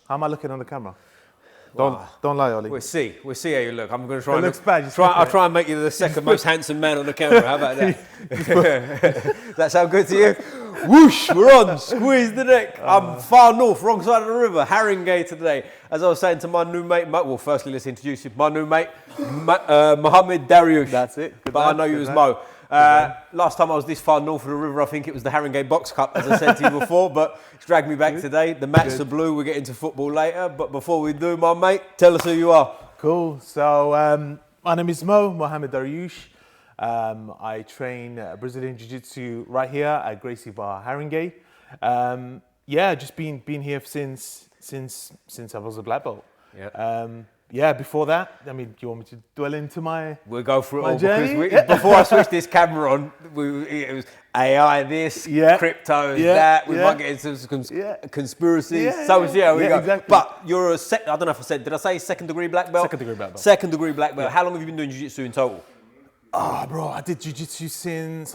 How am I looking on the camera? Don't lie, Ollie. We'll see how you look. I'm going to try. It looks bad. I'll try and make you the second most handsome man on the camera. How about that? That sound good to you? Whoosh, we're on. Squeeze the neck. I'm far north, wrong side of the river. Haringey today. As I was saying to my new mate, well, firstly, let's introduce you. My new mate, Mohammed Daryoush. That's it. But I know you as Mo. Last time I was this far north of the river, I think it was the Haringey Box Cup, as I said to you before, but it's dragged me back today. The mats are blue, we'll get into football later, but before we do, my mate, tell us who you are. Cool. So, my name is Mohammed Daryoush. I train Brazilian Jiu Jitsu right here at Gracie, Barra, Haringey. Just been here since I was a black belt. Before that, I mean, do you want me to dwell into my We'll go through it all journey? because before I switched this camera on, it was AI this, crypto that. We might get into some conspiracies. Here we go. Exactly. But you're I don't know if I said, did I say second degree black belt? Second degree black belt. Second degree black belt. How long have you been doing jiu-jitsu in total? Bro, I did jiu-jitsu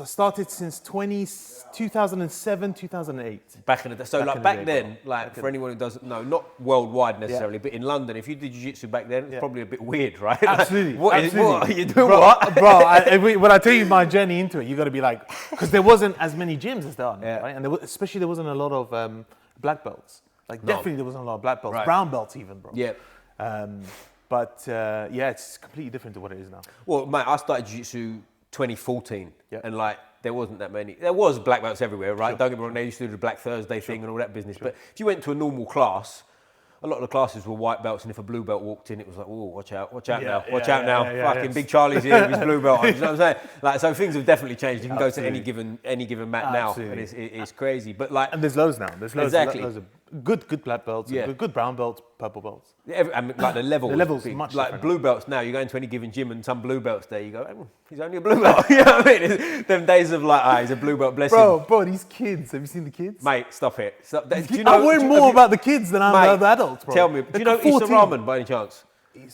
I started since 2007, 2008. Back in the day. So back then, for anyone who doesn't know, not worldwide necessarily, but in London, if you did jiu-jitsu back then, it's probably a bit weird, right? Absolutely. What are you doing? Bro, when I tell you my journey into it, you got to be like, because there wasn't as many gyms as there are now, right? And especially there wasn't a lot of black belts. Definitely there wasn't a lot of black belts, brown belts even, bro. Yeah. It's completely different to what it is now. Well, mate, I started jiu-jitsu 2014, and there wasn't that many. There was black belts everywhere, right? Sure. Don't get me wrong, they used to do the Black Thursday thing and all that business. Sure. But if you went to a normal class, a lot of the classes were white belts, and if a blue belt walked in, it was like, oh, watch out now. Fucking Big Charlie's here with his blue belt on. You know what I'm saying? So things have definitely changed. You can go to any given mat now, and it's crazy. But and there's loads now. There's loads. Exactly. Loads of good black belts, good brown belts, purple belts. The levels much like different. Blue belts now. You go into any given gym and some blue belts there. You go, oh, he's only a blue belt. You know what I mean? Them days of he's a blue belt. Bless him. Bro, these kids. Have you seen the kids? Mate, stop it. I'm worrying more about the kids than I'm the adults, bro. Tell me, do you know Issa Rahman by any chance?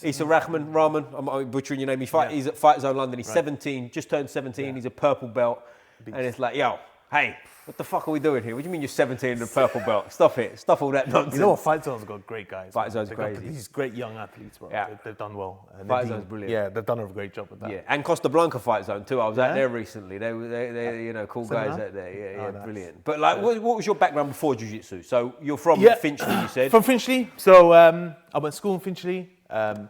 Issa Rahman, I'm butchering your name. He's at Fight Zone London. He's 17, just turned 17. Yeah. He's a purple belt. And it's like, yo, hey, what the fuck are we doing here? What do you mean you're 17 and a purple belt? Stop it. Stop all that nonsense. You know what? Fight Zone's got great guys. Fight Zone's crazy. These great young athletes, bro. Yeah. They've done well. Fight Zone's brilliant. Yeah, they've done a great job with that. Yeah, and Costa Blanca Fight Zone too. I was out there recently. They cool guys out there. Yeah, nice. Brilliant. But what was your background before jiu-jitsu? So you're from Finchley, you said? From Finchley. So I went to school in Finchley. I'm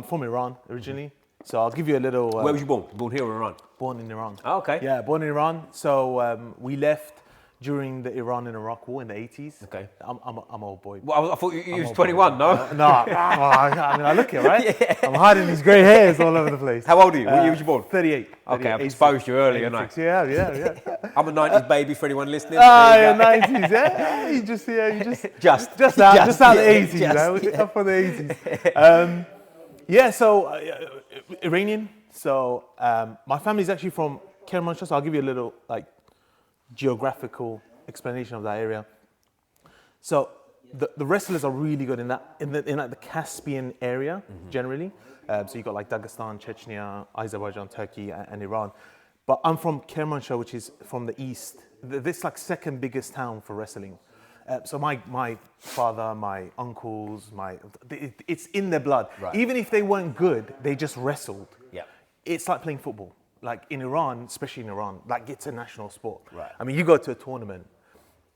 from Iran originally. So I'll give you a little... Where was you born? Born here or Iran? Born in Iran. Oh, okay. Yeah, born in Iran. So we left during the Iran and Iraq War in the 80s. Okay. I'm an old boy. Well, I thought you was 21, no? No. I look it, right? Yeah. I'm hiding these grey hairs all over the place. How old are you? What year was you born? 38. Okay, I've exposed you earlier, no? Yeah. I'm a 90s baby for anyone listening. Yeah, 90s, yeah. You just out the 80s, you know? Up for the 80s. So Iranian. So my family's actually from Kermanshah, so I'll give you a little geographical explanation of that area. So the wrestlers are really good in the Caspian area generally. So you've got Dagestan, Chechnya, Azerbaijan, Turkey, and Iran. But I'm from Kermanshah, which is from the east. This second biggest town for wrestling. So my father, my uncles, it's in their blood. Right. Even if they weren't good, they just wrestled. Yeah. It's like playing football. In Iran, especially in Iran, it's a national sport. Right. I mean, you go to a tournament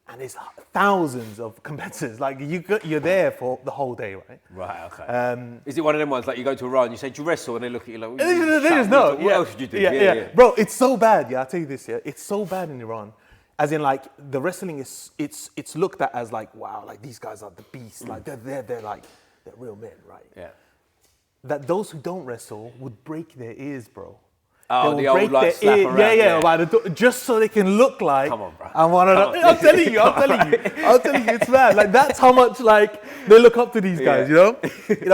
and there's thousands of competitors. You're there for the whole day, right? Right, okay. Is it one of them ones you go to Iran, you say, do you wrestle? And they look at you like, what else did you do? Yeah. Bro, it's so bad. I'll tell you this, it's so bad in Iran. As in, the wrestling it's looked at as wow, these guys are the beasts. They're real men, right? Yeah. That those who don't wrestle would break their ears, bro. Oh, the old slap around. Just so they can look like. Come on, bro. I'm telling you, it's mad. That's how much they look up to these guys, you know.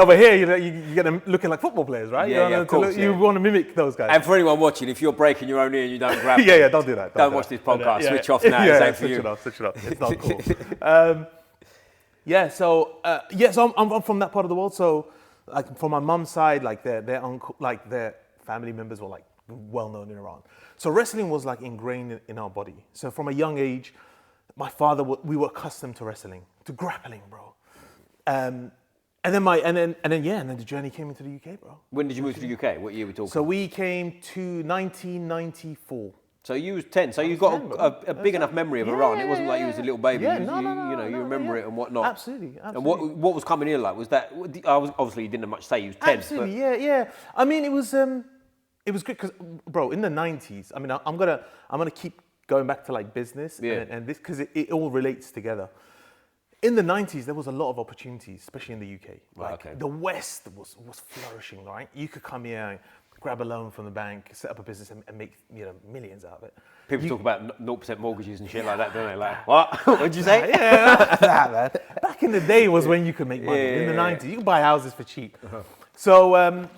Over here, you get them looking like football players, right? Of course. You want to mimic those guys. And for anyone watching, if you're breaking your own ear and you don't grab, don't do that. Don't watch this podcast. Switch off now. It's for you. Switch it off. It's not cool. So I'm from that part of the world. So from my mum's side, their uncle, their family members were well known in Iran. So wrestling was ingrained in our body. So from a young age, my father, we were accustomed to wrestling, to grappling, bro. And then the journey came into the UK, bro. When did you move to the UK? What year are we talking? So we came to 1994. So you was 10. So you got a big enough memory of Iran. It wasn't like you was a little baby. Yeah, you remember it and whatnot. Absolutely. And what was coming in like? Was that obviously you didn't have much say. You was 10. Absolutely. Yeah. I mean, it was good because, bro, in the 90s. I mean, I'm gonna keep going back to like business and this because it all relates together. In the 90s, there was a lot of opportunities, especially in the UK. Like, the West was flourishing, right? You could come here, grab a loan from the bank, set up a business and make millions out of it. People talk about 0% mortgages and shit like that, don't they? Like, what? What'd you say? Yeah, man. Back in the day was when you could make money. In the 90s, you could buy houses for cheap. So,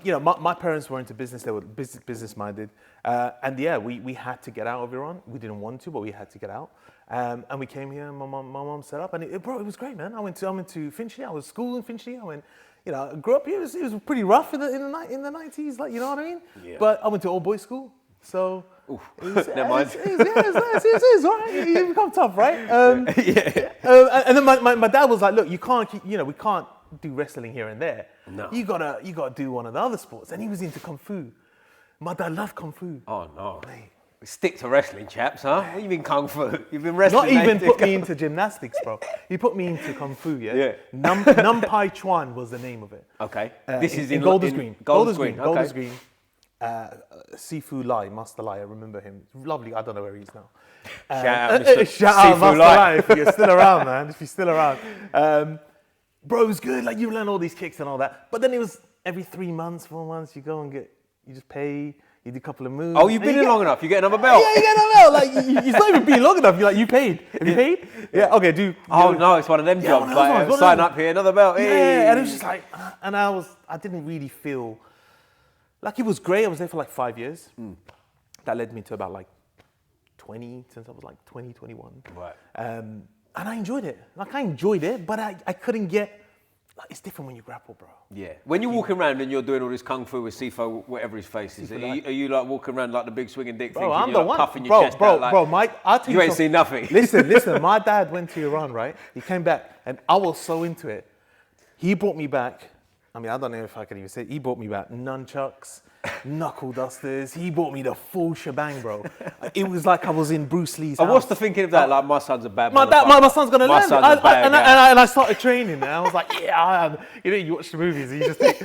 my parents were into business. They were business-minded. We had to get out of Iran. We didn't want to, but we had to get out. And we came here, and my mom set up, and it was great, man. I went to Finchley. I was school in Finchley. I went, I grew up here. It was pretty rough in the 90s, like, you know what I mean? Yeah. But I went to all boys school, so never mind. It is right. You become tough, right? And then my dad was like, look, you can't keep, we can't do wrestling here and there. No. You gotta do one of the other sports, and he was into kung fu. My dad loved kung fu. Oh no. Mate. Stick to wrestling, chaps, huh? What do you mean kung fu? You've been wrestling. Not even put me into gymnastics, bro. He put me into kung fu, yeah? Num Pai Chuan was the name of it. Okay. This is in Golders Green. Golders Green. Golders Green. Sifu Lai, Master Lai, I remember him. Lovely, I don't know where he is now. Shout out, Master Lai, if you're still around, man. If you're still around. Bro, it was good. Like, you learn all these kicks and all that. But then it was every 3 months, 4 months, you go and you just pay. You do a couple of moves. Oh, you've been in long enough. You get another belt. Yeah, you get another belt. Like, it's not even been long enough. You're like, you paid. Have you paid? Yeah. Okay. No, it's one of them jobs. Like, sign up here, another belt. Yeah, and it was just like, and I didn't really feel like it was great. I was there for like 5 years. That led me to about like 20, since I was like 20, 21. Right. And I enjoyed it. Like, I enjoyed it, but I couldn't get. Like, it's different when you grapple, bro. Yeah. When you're walking around and you're doing all this kung fu with Sifo, whatever his face is, are you like walking around like the big swinging dick thing? I'm the one. Puffing your chest out, like, Mike, I'll tell you. You ain't seen nothing. Listen. My dad went to Iran, right? He came back, and I was so into it. He brought me back. I mean, I don't know if I can even say it. He brought me back nunchucks, knuckle dusters. He bought me the full shebang, bro. It was like I was in Bruce Lee's house. What's the thinking of that? Like, my son's a bad my son's gonna learn. And I started training, and I was like, yeah, I am. You watch the movies, and you just think.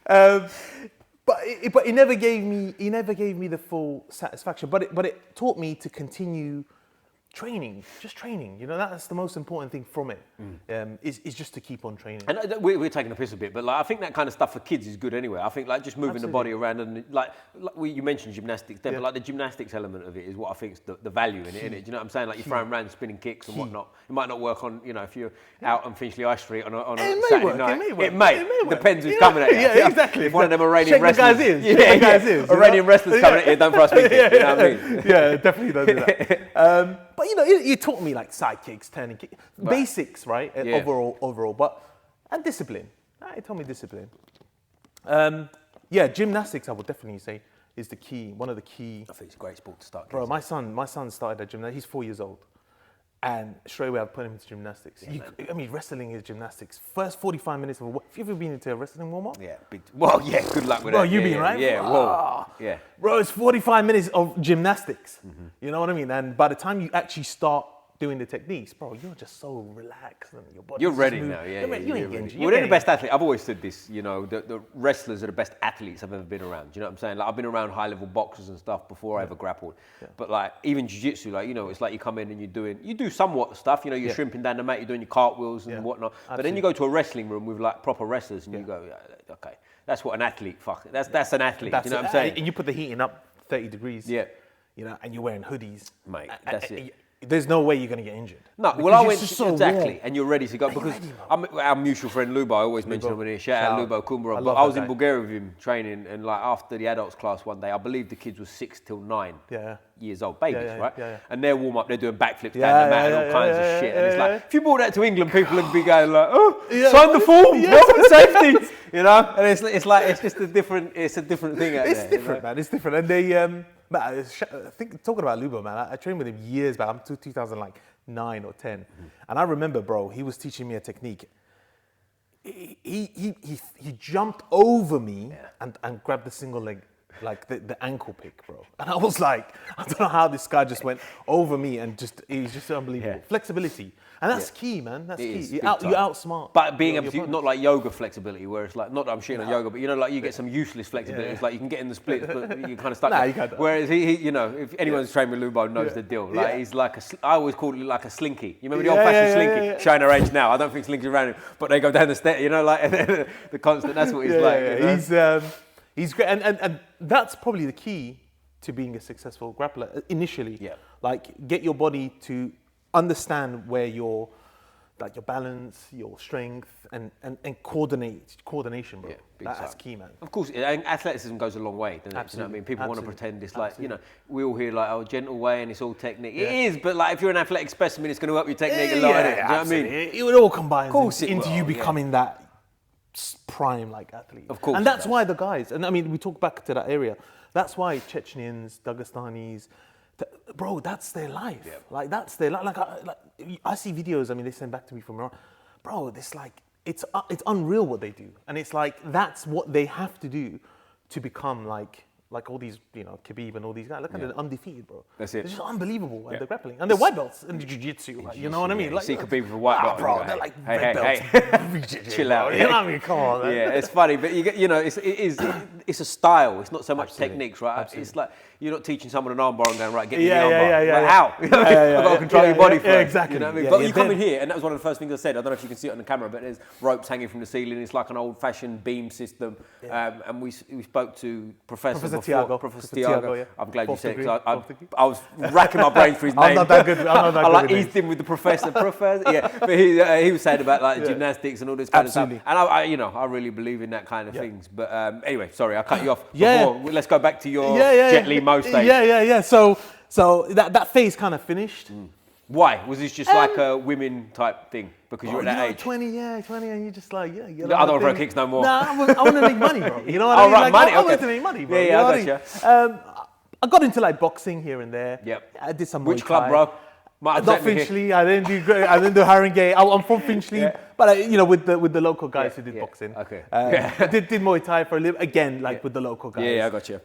But it never gave me the full satisfaction. But it taught me to continue training, just training. That's the most important thing from it. Is just to keep on training. And we're taking a piss a bit, but like, I think that kind of stuff for kids is good anyway. I think like just moving the body around and you mentioned gymnastics there, but like the gymnastics element of it is what I think is the value in it, innit? Do you know what I'm saying? Like you're throwing around spinning kicks and whatnot. It might not work on, if you're out on Finchley High Street on a Saturday night. It may. Depends who's coming at you. Yeah, exactly. If one of them Iranian wrestlers, Iranian wrestlers coming at you, don't press me. You know what I mean? Yeah, definitely don't do that. But it taught me like side kicks, turning kicks, basics, right? Yeah. Overall, and discipline. It taught me discipline. Gymnastics, I would definitely say, is the key. One of the key. I think it's a great sport to start. Bro, my son started at gymnastics. He's 4 years old, and straight away I put him into gymnastics. Wrestling is gymnastics. First 45 minutes of have you ever been into a wrestling warm up? Yeah, good luck with that. Well, you've been, right? Yeah, whoa. Yeah. Bro, it's 45 minutes of gymnastics. Mm-hmm. You know what I mean? And by the time you actually start doing the techniques, bro, you're just so relaxed and your body. You're ready now, yeah. You ain't getting. Well, they're the best athlete. I've always said this. The wrestlers are the best athletes I've ever been around. Do you know what I'm saying? Like I've been around high-level boxers and stuff before I ever grappled. Yeah. But like even Jiu Jitsu, like it's like you come in and you do somewhat stuff. You're shrimping down the mat, you're doing your cartwheels and whatnot. Absolutely. But then you go to a wrestling room with like proper wrestlers and you go, okay, that's what an athlete. That's an athlete. You know what I'm saying? And you put the heating up 30 degrees. Yeah. And you're wearing hoodies. Mate, that's it. There's no way you're going to get injured. No, well, I went exactly, and you're ready to go because our mutual friend Lubo, I always mention him here. Shout out Lubo Kumbra. But I was in Bulgaria with him training, and like after the adults class one day, I believe the kids were 6 till 9 years old, babies, right? Yeah. And their warm up, they're doing backflips down the mat and all kinds of shit. And it's like, if you brought that to England, people would be going like, sign the form, health and safety, And it's just a different thing out there. It's different, man. It's different, and they. I think talking about Lubo, man, I trained with him years back. I'm 2009 or 10, and I remember, bro, he was teaching me a technique. he jumped over me and grabbed the single leg, like the ankle pick, bro. And I was like, I don't know how this guy just went over me and he's just unbelievable. Yeah. Flexibility. And that's key, man. That's It key. is You big time. outsmart. But being able your to, opponent. not like yoga flexibility, where it's like, not that I'm shitting on yoga, but you know, like you get some useless flexibility. It's like you can get in the splits, but you're kind of stuck. Nah, you can't. Whereas he, you know, if anyone's trained with Lubo knows the deal. Like he's like I always call it like a slinky. You remember the old-fashioned slinky? Showing our age now. I don't think slinkies around him, but they go down the stairs. You know, like the constant. That's what he's like. You know? He's great, and that's probably the key to being a successful grappler initially. Yeah. Like get your body to understand where your balance, your strength, and coordination, bro. Yeah, That's key, man. Of course, and athleticism goes a long way, doesn't it? Absolutely. You know what I mean? People want to pretend it's like, Absolutely. you know, we all hear like, oh, gentle way and it's all technique. It is, but like if you're an athletic specimen, it's going to help your technique a lot, innit? Do you know what I mean? It would all combine into will, you becoming that prime like athlete. Of course. And that's why the guys, and I mean, we talk back to that area, that's why Chechens, Dagestanis, bro, that's their life. Yeah. Like that's their life. Like I see videos. I mean, they send back to me from Iran. Bro, it's like it's unreal what they do, and it's like that's what they have to do to become like all these, you know, Khabib and all these guys. Look at them, undefeated, bro. That's it. They're just unbelievable at the grappling, and they're white belts in the Jiu Jitsu. Like, you know what I mean? You like, see Khabib with a white belt, bro. and They're you go, like hey, red belts. BJJ, chill bro. out. You know what I mean? Come on, man. Yeah, it's funny, but you know, it's a style. It's not so much techniques, right? Absolutely. It's like you're not teaching someone an armbar and going, right, get me the Yeah, armbar. yeah, Like, yeah. how? I've got to control your body first. Yeah, exactly. You know what I mean? Yeah, But yeah, you come in here, and that was one of the first things I said. I don't know if you can see it on the camera, but there's ropes hanging from the ceiling. It's like an old-fashioned beam system. And we spoke to Professor Tiago. Professor Tiago. Yeah. I'm glad you said it, Degree. because I was racking my brain for his name. I'm not that good. I like eased him with the professor. Yeah, but he was saying about like gymnastics and all this kind of stuff. And I you know, I really believe in that kind of things. But anyway, sorry, I cut you off. Let's go back to your Jet Li Mo stage. Yeah. So that phase kind of finished. Why? Was this just like a women type thing? Because you were at that age? 20, and you're just like, I don't want to throw kicks no more. Nah, I want to make money, bro. You know what I mean? Right, like, money, I wanted to make money, bro. Yeah, I gotcha. I got into like boxing here and there. Yep. I did some Which Muay club, Thai. bro? Not Finchley. I didn't do Haringey. I'm from Finchley, but you know, with the local guys who did boxing. Okay. Did Muay Thai for a little, again, like with the local guys. Yeah, I got you.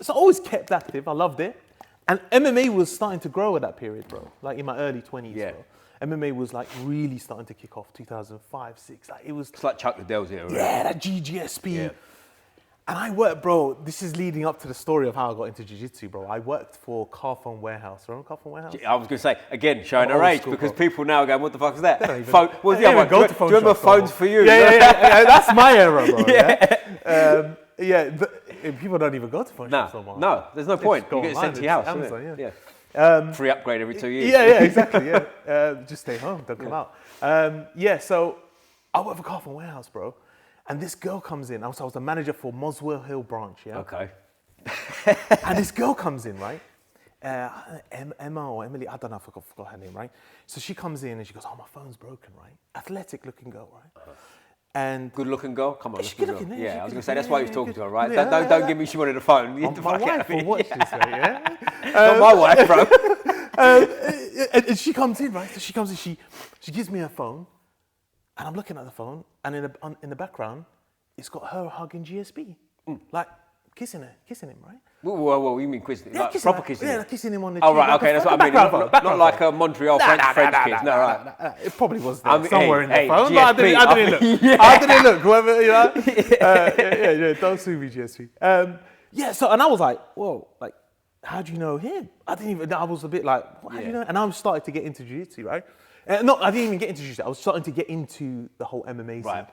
So I always kept active. I loved it, and MMA was starting to grow at that period, bro. Like in my early 20s, bro. MMA was like really starting to kick off 2005, 6. Like it was. It's like Chuck Liddell's here, right? Yeah, that GGSP. Yeah. And I worked, bro, this is leading up to the story of how I got into Jiu-Jitsu, bro. I worked for Carphone Warehouse. Remember Carphone Warehouse? I was going to say, again, showing our Old age, school, because bro. people now are going, what the fuck is that? They don't Phone, even- what's they the other don't one? even go Do to phone you remember shops no more. Phones for You? Yeah, that's my era, bro. People don't even go to phone shops no more. No, there's no point. You get it sent to your house, Amazon, isn't it? yeah. Free upgrade every 2 years. Yeah, exactly, yeah. Just stay home, don't come out. So I worked for Carphone Warehouse, bro. And this girl comes in. I was the manager for Moswell Hill branch, yeah? Okay. And this girl comes in, right? Emma or Emily, I don't know, I forgot her name, right? So she comes in and she goes, oh, my phone's broken, right? Athletic looking girl, right? And Good looking girl? Come on, She's let's good looking, Yeah, I was going to she's say, good that's why he was looking, talking to her, right? yeah, Don't give me she wanted a phone. my wife will watch this, right? Yeah? Not my wife, bro. And she comes in, right? So she comes in, she gives me her phone, and I'm looking at the phone, and in the background, it's got her hugging GSP, like kissing him, right? Whoa, you mean kissing? Yeah, like kissing proper her. kissing? Yeah, kissing him on the Oh, cheek. right, like okay, that's what I mean. Not like a Montreal French kiss. No, right. It probably was there somewhere in the hey, phone, GSP, but I didn't look. yeah. I didn't look. Whoever, you know. Don't sue me, GSP. So, and I was like, whoa, like, how do you know him? I was a bit like, how do you know? And I started to get into jiu-jitsu, right? I didn't even get into jiu-jitsu. I was starting to get into the whole MMA scene. Right.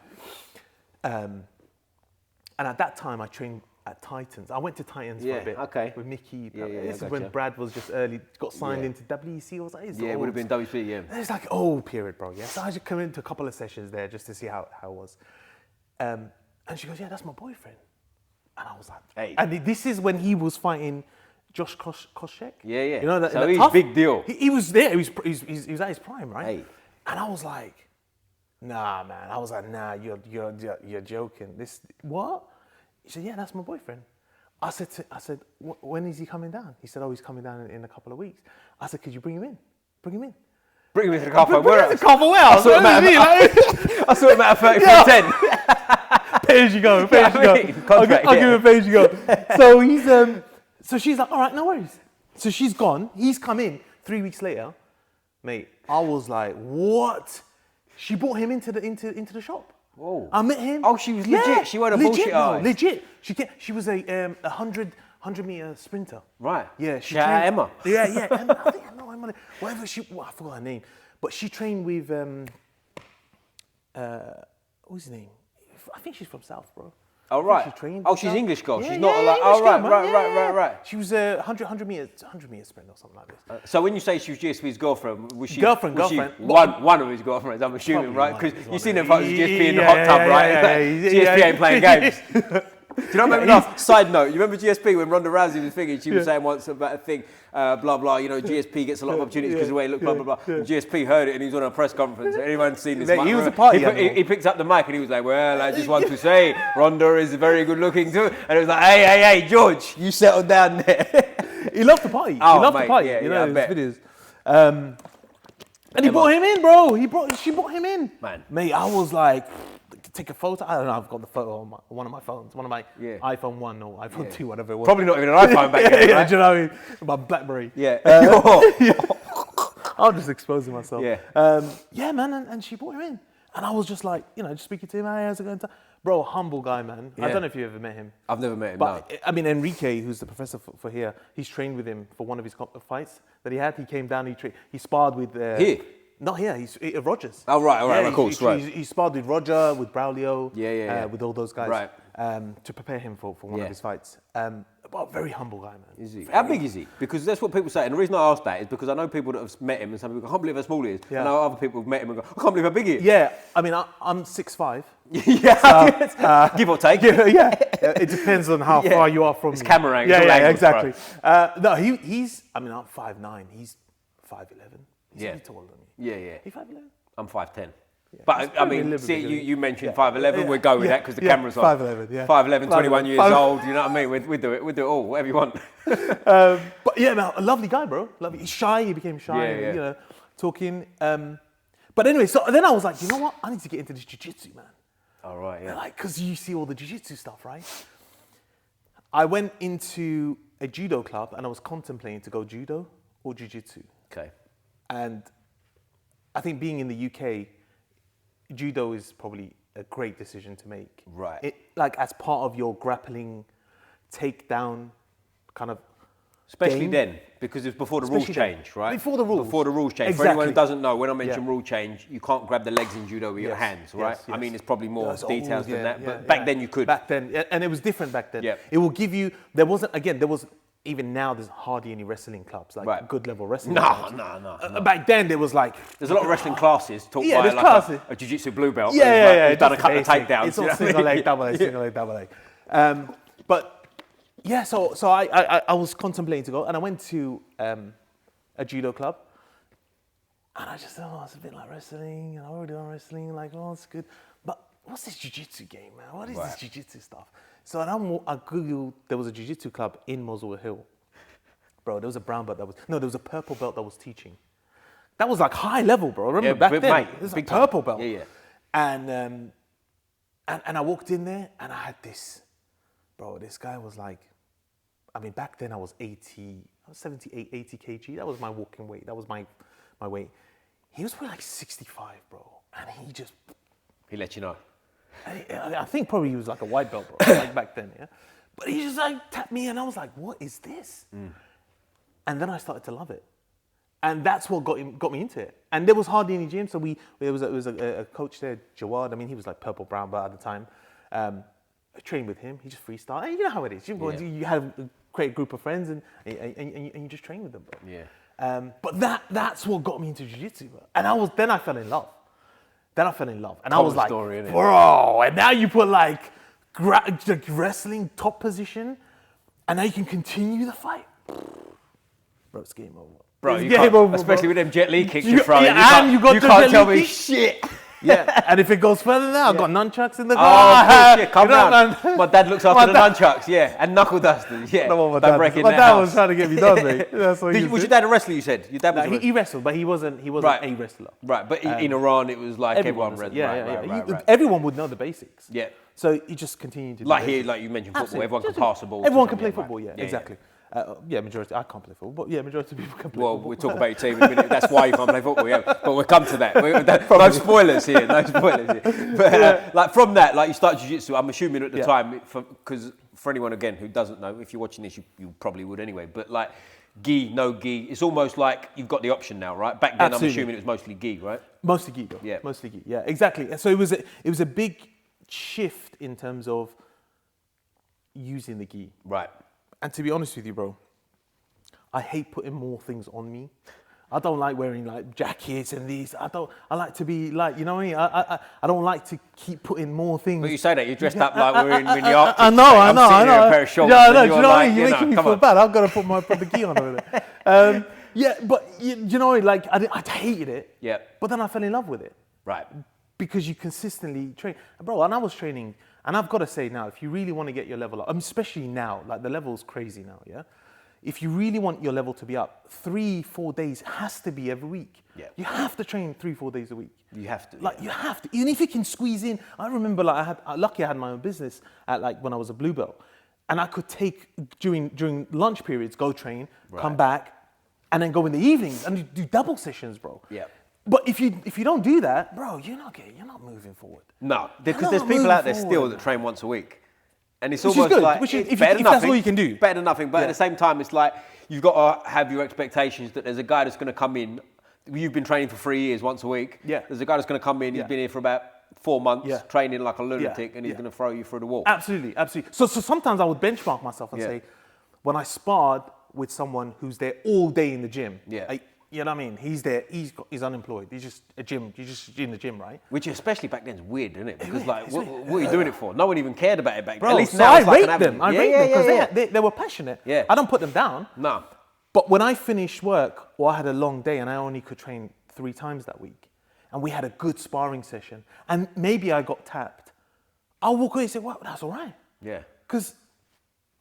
And at that time, I trained at Titans. I went to Titans for a bit with Mickey. This is when Brad was just got signed into WEC. Or something. Yeah, it would have been WC, yeah. It's like old period, bro. Yeah. So I just come into a couple of sessions there just to see how it was. And she goes, yeah, that's my boyfriend. And I was like, hey. And this is when he was fighting Josh Koscheck. Yeah. You know, so he's big deal. He was there. He was at his prime, right? Hey. And I was like, nah, man. I was like, nah, you're joking. This what? He said, yeah, that's my boyfriend. I said, when is he coming down? He said, oh, he's coming down in a couple of weeks. I said, could you bring him in? Bring him in. Bring me to the car phone warehouse. The car phone warehouse. I saw him at a 34.10. Pay as you go. Pay as you go. I'll give him a pay as you go. So he's so she's like, all right, no worries. So she's gone. He's come in 3 weeks later, mate. I was like, what? She brought him into the shop. Whoa. I met him. Oh, she was legit. Yeah, She wasn't a bullshit arse. Legit. She was a 100-meter sprinter. Right. Yeah. Shout out Emma. Yeah. Emma. I think I know Emma. Whatever I forgot her name, but she trained with what's his name? I think she's from South, bro. Oh, right. She trained she's English girl. Yeah, she's not like, English girl, right. She was a 100 meter sprint or something like this. So when you say she was GSP's girlfriend, was she Girlfriend. one of his girlfriends? I'm assuming, right? Because you've seen them photos of GSP in the hot tub, right? GSP ain't playing games. Do you know what made me laugh? Side note, you remember GSP when Ronda Rousey was thinking, she was saying once about a thing, blah, blah, GSP gets a lot of opportunities because of the way he looks, blah, blah, blah. And GSP heard it and he was on a press conference. Everyone's seen this. He was a party he picked up the mic and he was like, well, I just want to say, Ronda is very good looking too. And it was like, hey, George, you settle down there. He loved the party. Oh, he loved the party. Yeah, I bet. videos. And he brought him in, bro. She brought him in. Man. Mate, I was like, take a photo. I don't know. I've got the photo on one of my phones, one of my iPhone 1 or iPhone 2, whatever it was. Probably not even an iPhone back then, right? Do you know what I mean? My BlackBerry. Yeah. I'm just exposing myself. Yeah. Man, and she brought him in. And I was just like, just speaking to him, hey, how's it going? Bro, humble guy, man. Yeah. I don't know if you ever met him. I've never met him, But, no. I mean, Enrique, who's the professor for here, he's trained with him for one of his fights that he had. He came down, he sparred with... Here? Not here, he's Rogers. Oh, right, of course, right. He sparred with Roger, with Braulio, Yeah. with all those guys, Right. To prepare him for one of his fights. But very humble guy, man. Is he? How big is he? Because that's what people say. And the reason I ask that is because I know people that have met him and some people go, I can't believe how small he is. Yeah. I know other people have met him and go, I can't believe how big he is. Yeah, I mean, I'm 6'5". Yeah, give or take. Yeah, it depends on how far you are from it's me. camera angle. Yeah, exactly. No, he's, I'm 5'9", he's 5'11". He's really taller than me. Yeah. He's 5'11". I'm 5'10". But I mean, see, you mentioned 5'11". Yeah. We'll go with that because the camera's on. 5'11", yeah. 5'11", 21 years old. You know what I mean? We do it all, whatever you want. But yeah, man, a lovely guy, bro. Lovely. He's shy. He became shy. Yeah. Talking. But anyway, so then I was like, you know what? I need to get into this jiu-jitsu, man. All right, yeah. Like, because you see all the jiu-jitsu stuff, right? I went into a judo club and I was contemplating to go judo or jiu-jitsu. Okay. And I think being in the UK, judo is probably a great decision to make. Right. Like as part of your grappling takedown kind of Especially game. then, because it's before the rules change, right? Before the rules. Before the rules change. Exactly. For anyone who doesn't know, when I mention rule change, you can't grab the legs in judo with your hands, right? Yes. I mean, it's probably more details than that, but back then you could. Back then, and it was different back then. Yeah. It will give you, even now there's hardly any wrestling clubs, like good level wrestling clubs. No. Back then there was like... There's a lot of wrestling classes taught by like classes. a jiu-jitsu blue belt. Who's done a couple of takedowns. It's all single leg, double leg, single leg, double leg. But yeah, so I was contemplating to go, and I went to a judo club, and I just thought, it's a bit like wrestling, and I already done wrestling, like, oh, it's good. But what's this jiu-jitsu game, man? What is this jiu-jitsu stuff? So I Googled, there was a jiu-jitsu club in Muswell Hill. Bro, there was a brown belt there was a purple belt that was teaching. That was like high level, bro. Remember back then, it was like purple belt. Yeah. And I walked in there and I had this, bro, this guy was like, I mean, back then I was 78, 80 kg. That was my walking weight. That was my weight. He was probably like 65, bro. And He let you know. I think probably he was like a white belt, bro, like back then, yeah? But he just like tapped me and I was like, what is this? And then I started to love it. And that's what got me into it. And there was hardly any gym, so there was a coach there, Jawad. I mean, he was like purple brown belt at the time. I trained with him. He just freestyled. And you know how it is. You have a great group of friends and you just train with them, bro. Yeah. But that's what got me into jiu-jitsu, bro. And then I fell in love. And I was like, story, bro, and now you put like wrestling top position, and now you can continue the fight. Bro, it's game over. Bro, it's game over, especially with them Jet Li kicks you you're throwing. you can't tell me shit. Yeah, and if it goes further than that, I've got nunchucks in the car. Oh, yeah, come round. My dad looks after the nunchucks, yeah, and knuckle dusters, yeah. No, Don't break in my their dad house. was trying to get me done, mate. That's what Was your dad a wrestler, you said? Your dad was a wrestler? He wrestled, but he wasn't Right. a wrestler. Right, but in Iran, it was like everyone wrestled. Yeah, Right. Everyone would know the basics. Yeah. So you just continue to do Like basics. here, like you mentioned, football, Absolutely. everyone can pass the ball. Everyone to can play someone, football, right? yeah, exactly. Majority. I can't play football, but yeah, majority of people can play Well, football. we'll talk about your team in a minute. That's why you can't play football, yeah. But we'll come to that. No spoilers here. No spoilers here. But like from that, like you start jiu-jitsu. I'm assuming at the time, because for anyone again who doesn't know, if you're watching this, you probably would anyway. But like gi, no gi, it's almost like you've got the option now, right? Back then, Absolutely. I'm assuming it was mostly gi, right? Mostly gi, bro. Yeah. Mostly gi. Yeah, exactly. So it was a big shift in terms of using the gi. Right. And to be honest with you, bro, I hate putting more things on me. I don't like wearing like jackets and these. I like to be like, you know what I mean? I don't like to keep putting more things. But you say that, you're dressed up like we're in the Arctic. I know. I'm sitting here in a pair of shorts. Yeah, I know. and Do you're you know what I like, mean? You're making me come feel on. bad. I've got to put the gi on over there. Yeah, but you know, like I hated it. Yeah. But then I fell in love with it. Right. Because you consistently train. Bro, and I was training, and I've got to say now, if you really want to get your level up, especially now, like the level's crazy now, yeah? If you really want your level to be up, 3-4 days has to be every week. Yeah. You have to train 3-4 days a week. You have to. Like you have to, even if you can squeeze in. I remember like lucky I had my own business at like when I was a blue belt, and I could take during lunch periods, go train, come back, and then go in the evenings and do double sessions, bro. Yeah. But if you don't do that, bro, you're not moving forward. No, because No, there's people move out there still forward. that train once a week. And it's Which is almost good, like, which is- it's if better than that's nothing. all you can do. Better than nothing, but Yeah. at the same time, it's like, you've got to have your expectations that there's a guy that's going to come in, you've been training for 3 years once a week. Yeah. There's a guy that's going to come in, he's Yeah. been here for about 4 months, Yeah. training like a lunatic, and he's Yeah. going to throw you through the wall. Absolutely. So sometimes I would benchmark myself and Yeah. say, when I sparred with someone who's there all day in the gym, Yeah. you know what I mean? He's there, he's unemployed, he's just in the gym, right? Which especially back then is weird, isn't it? Because is, like, it's what weird. are you doing it for? No one even cared about it back then. Bro, At least so now I it's like rate an them. avenue. I rate them Yeah. because they were passionate. Yeah. I don't put them down. No. But when I finished work or I had a long day and I only could train 3 times that week, and we had a good sparring session, and maybe I got tapped, I'll walk away and say, well, that's all right. Yeah. Because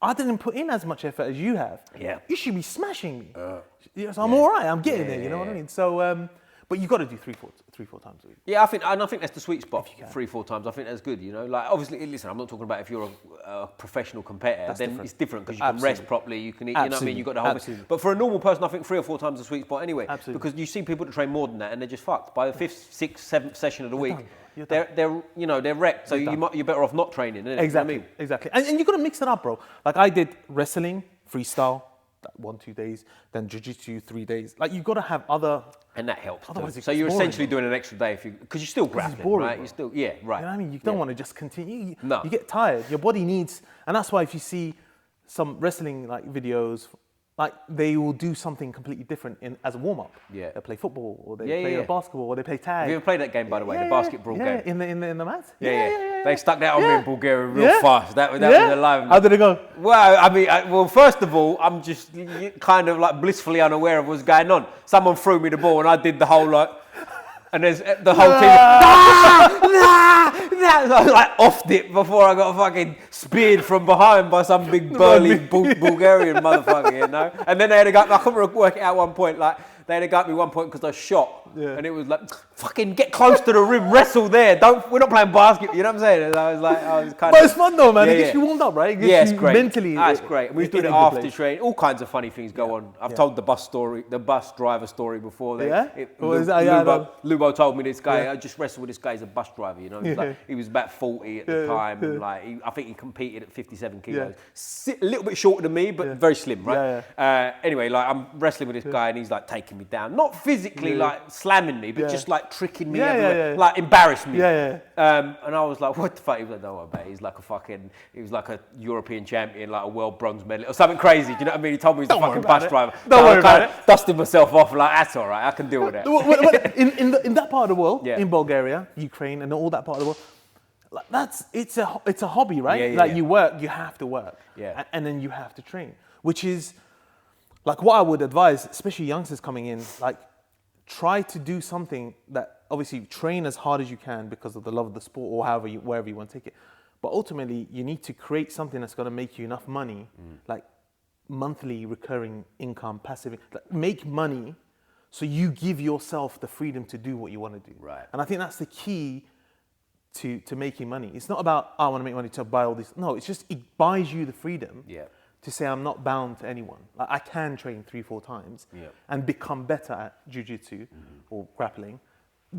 I didn't put in as much effort as you have. Yeah. You should be smashing me. So I'm all right. I'm getting there. You know what I mean? So, but you got to do 3-4 times a week. Yeah, I think that's the sweet spot. 3-4 times, I think that's good. You know, like obviously, listen, I'm not talking about if you're a professional competitor. That's then different. it's different because you can rest properly. You can eat. You know what I mean? You got the whole. Absolutely. But for a normal person, I think 3 or 4 times is a sweet spot anyway. Absolutely. Because you see people that train more than that and they're just fucked by the 5th, 6th, 7th session of the week. You're They're wrecked. So you're better off not training. Isn't it? Exactly. You know what Exactly. And you got to mix it up, bro. Like I did wrestling, freestyle, 1-2 days, then jiu-jitsu 3 days. Like you've got to have other. And that helps. Otherwise Too. it So gets you're boring, essentially doing an extra day because you're still grappling, boring, right? bro. You're still right. You know what I mean? You don't want to just continue. No. You get tired. Your body needs, and that's why if you see some wrestling like videos, like they will do something completely different as a warm up. Yeah. They play football, or they Yeah, play yeah. basketball, or they play tag. Have you ever played that game, by the way, the basketball game? in the mats. Yeah. They stuck that on me in Bulgaria real Yeah. fast. That was alive. How did it go? Well, I mean, first of all, I'm just kind of like blissfully unaware of what's going on. Someone threw me the ball and I did the whole like, and there's the whole team. So I like offed it before I got fucking speared from behind by some big burly Bulgarian motherfucker, you know. And then they had I couldn't work it out at one point. Like they had got me one point because I shot, and it was like, fucking get close to the rim, wrestle there. We're not playing basketball. You know what I'm saying? And I was kind of. But it's fun though, man. Yeah, It gets yeah. you warmed up, right? It gets Yeah, it's you great. mentally. That's great. We was doing it in a good after place. training. All kinds of funny things go on. I've told the bus driver story before. Lubo told me this guy. I just wrestled with this guy. He's a bus driver. You know, he was about 40 at the time, and like I think he competed at 57 kilos. A little bit shorter than me, but very slim, right? Anyway, like I'm wrestling with this guy, and he's like taking me down, not physically like slamming me, but just like tricking me everywhere, like embarrass me. And I was like, what the fuck? He was like, don't worry about it. He was like a European champion, like a world bronze medalist or something crazy. Do you know what I mean? He told me he was a fucking bus driver. Don't worry about it. Dusted myself off, like, that's all right, I can deal with that. In that part of the world, in Bulgaria, Ukraine, and all that part of the world, like it's a hobby, right? You work, you have to work, and then you have to train, which is like what I would advise, especially youngsters coming in, like try to do something that obviously train as hard as you can because of the love of the sport or wherever you want to take it. But ultimately, you need to create something that's going to make you enough money, like monthly recurring income, passive, like make money so you give yourself the freedom to do what you want to do. Right. And I think that's the key to making money. It's not about, I want to make money to buy all this. No, it's just, it buys you the freedom to say, I'm not bound to anyone. Like, I can train 3-4 times and become better at Jiu Jitsu or grappling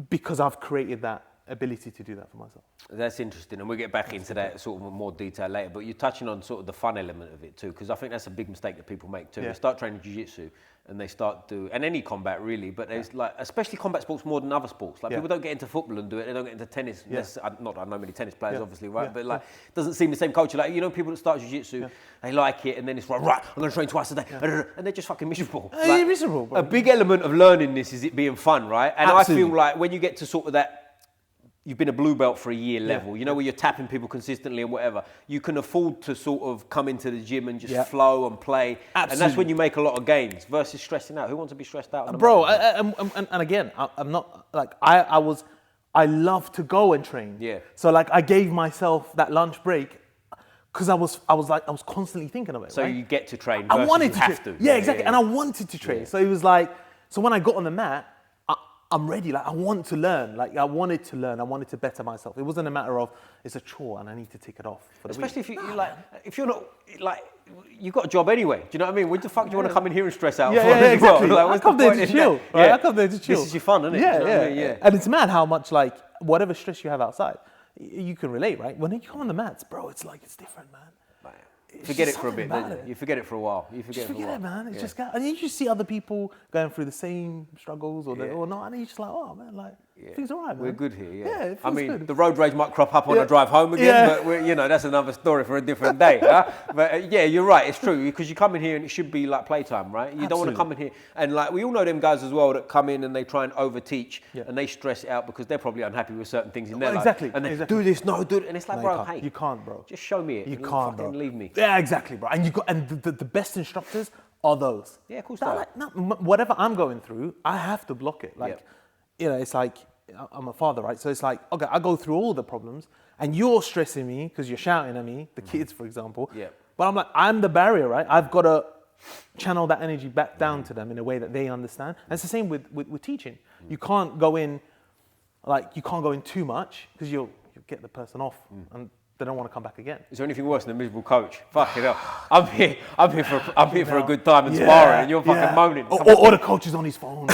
because I've created that ability to do that for myself. That's interesting, and we'll get back into that sort of more detail later, but you're touching on sort of the fun element of it too, because I think that's a big mistake that people make too. They start training jiu-jitsu and they start and any combat really, but there's like, especially combat sports more than other sports. Like people don't get into football and do it, they don't get into tennis. Not that I know many tennis players obviously, right? But like, it doesn't seem the same culture. Like, you know, people that start jiu-jitsu, they like it, and then it's right, I'm going to train twice a day, and they're just fucking miserable. Like, You're miserable, bro. A big element of learning this is it being fun, right? And Absolutely. I feel like when you get to sort of that, you've been a blue belt for a year level, you know, where you're tapping people consistently and whatever, you can afford to sort of come into the gym and just flow and play. Absolutely. And that's when you make a lot of gains versus stressing out. Who wants to be stressed out? Bro, and again, I'm not, like, I love to go and train. Yeah. So like, I gave myself that lunch break because I was constantly thinking of it. So right? you get to train versus I wanted you to have to. Yeah, exactly. And I wanted to train. So it was like, so when I got on the mat, I'm ready. Like, I want to learn. Like, I wanted to learn. I wanted to better myself. It wasn't a matter of it's a chore and I need to tick it off for the Especially week. if you're not like, you've got a job anyway. Do you know what I mean? What the fuck do you want to come in here and stress out for? Exactly. Like, I come there to chill. Right? I come there to chill. This is your fun, isn't it? Yeah, You know what I mean? Yeah. And it's mad how much, like, whatever stress you have outside, you can relate, right? When you come on the mats, bro, it's like, it's different, man. Forget it for a bit, don't you? You forget it for a while. You forget it, man. It's just, and you just see other people going through the same struggles or not, and you're just like, oh man, like things are right, man. We're good here, Yeah, it I feels mean, good. the road rage might crop up on the drive home again, but you know, that's another story for a different day. Huh? But yeah, you're right. It's true, because you come in here and it should be like playtime, right? You don't want to come in here and, like, we all know them guys as well that come in and they try and overteach and they stress it out because they're probably unhappy with certain things in their life. And they do this, do it, and it's like, bro, hey, you can't, bro. Just show me it. You and can't, fucking bro. Leave me. Yeah, exactly, bro. And the best instructors are those. Yeah, of course. Like, no, whatever I'm going through, I have to block it. Like, you know, it's like, I'm a father, right? So it's like, okay, I go through all the problems and you're stressing me because you're shouting at me, the kids, for example. Yeah. But I'm like, I'm the barrier, right? I've got to channel that energy back down to them in a way that they understand. And it's the same with teaching. You can't go in, like, you can't go in too much because you'll get the person off and they don't want to come back again. Is there anything worse than a miserable coach? Fuck it up. I'm here for a good time and sparring, and you're fucking moaning. Or the coach is on his phone.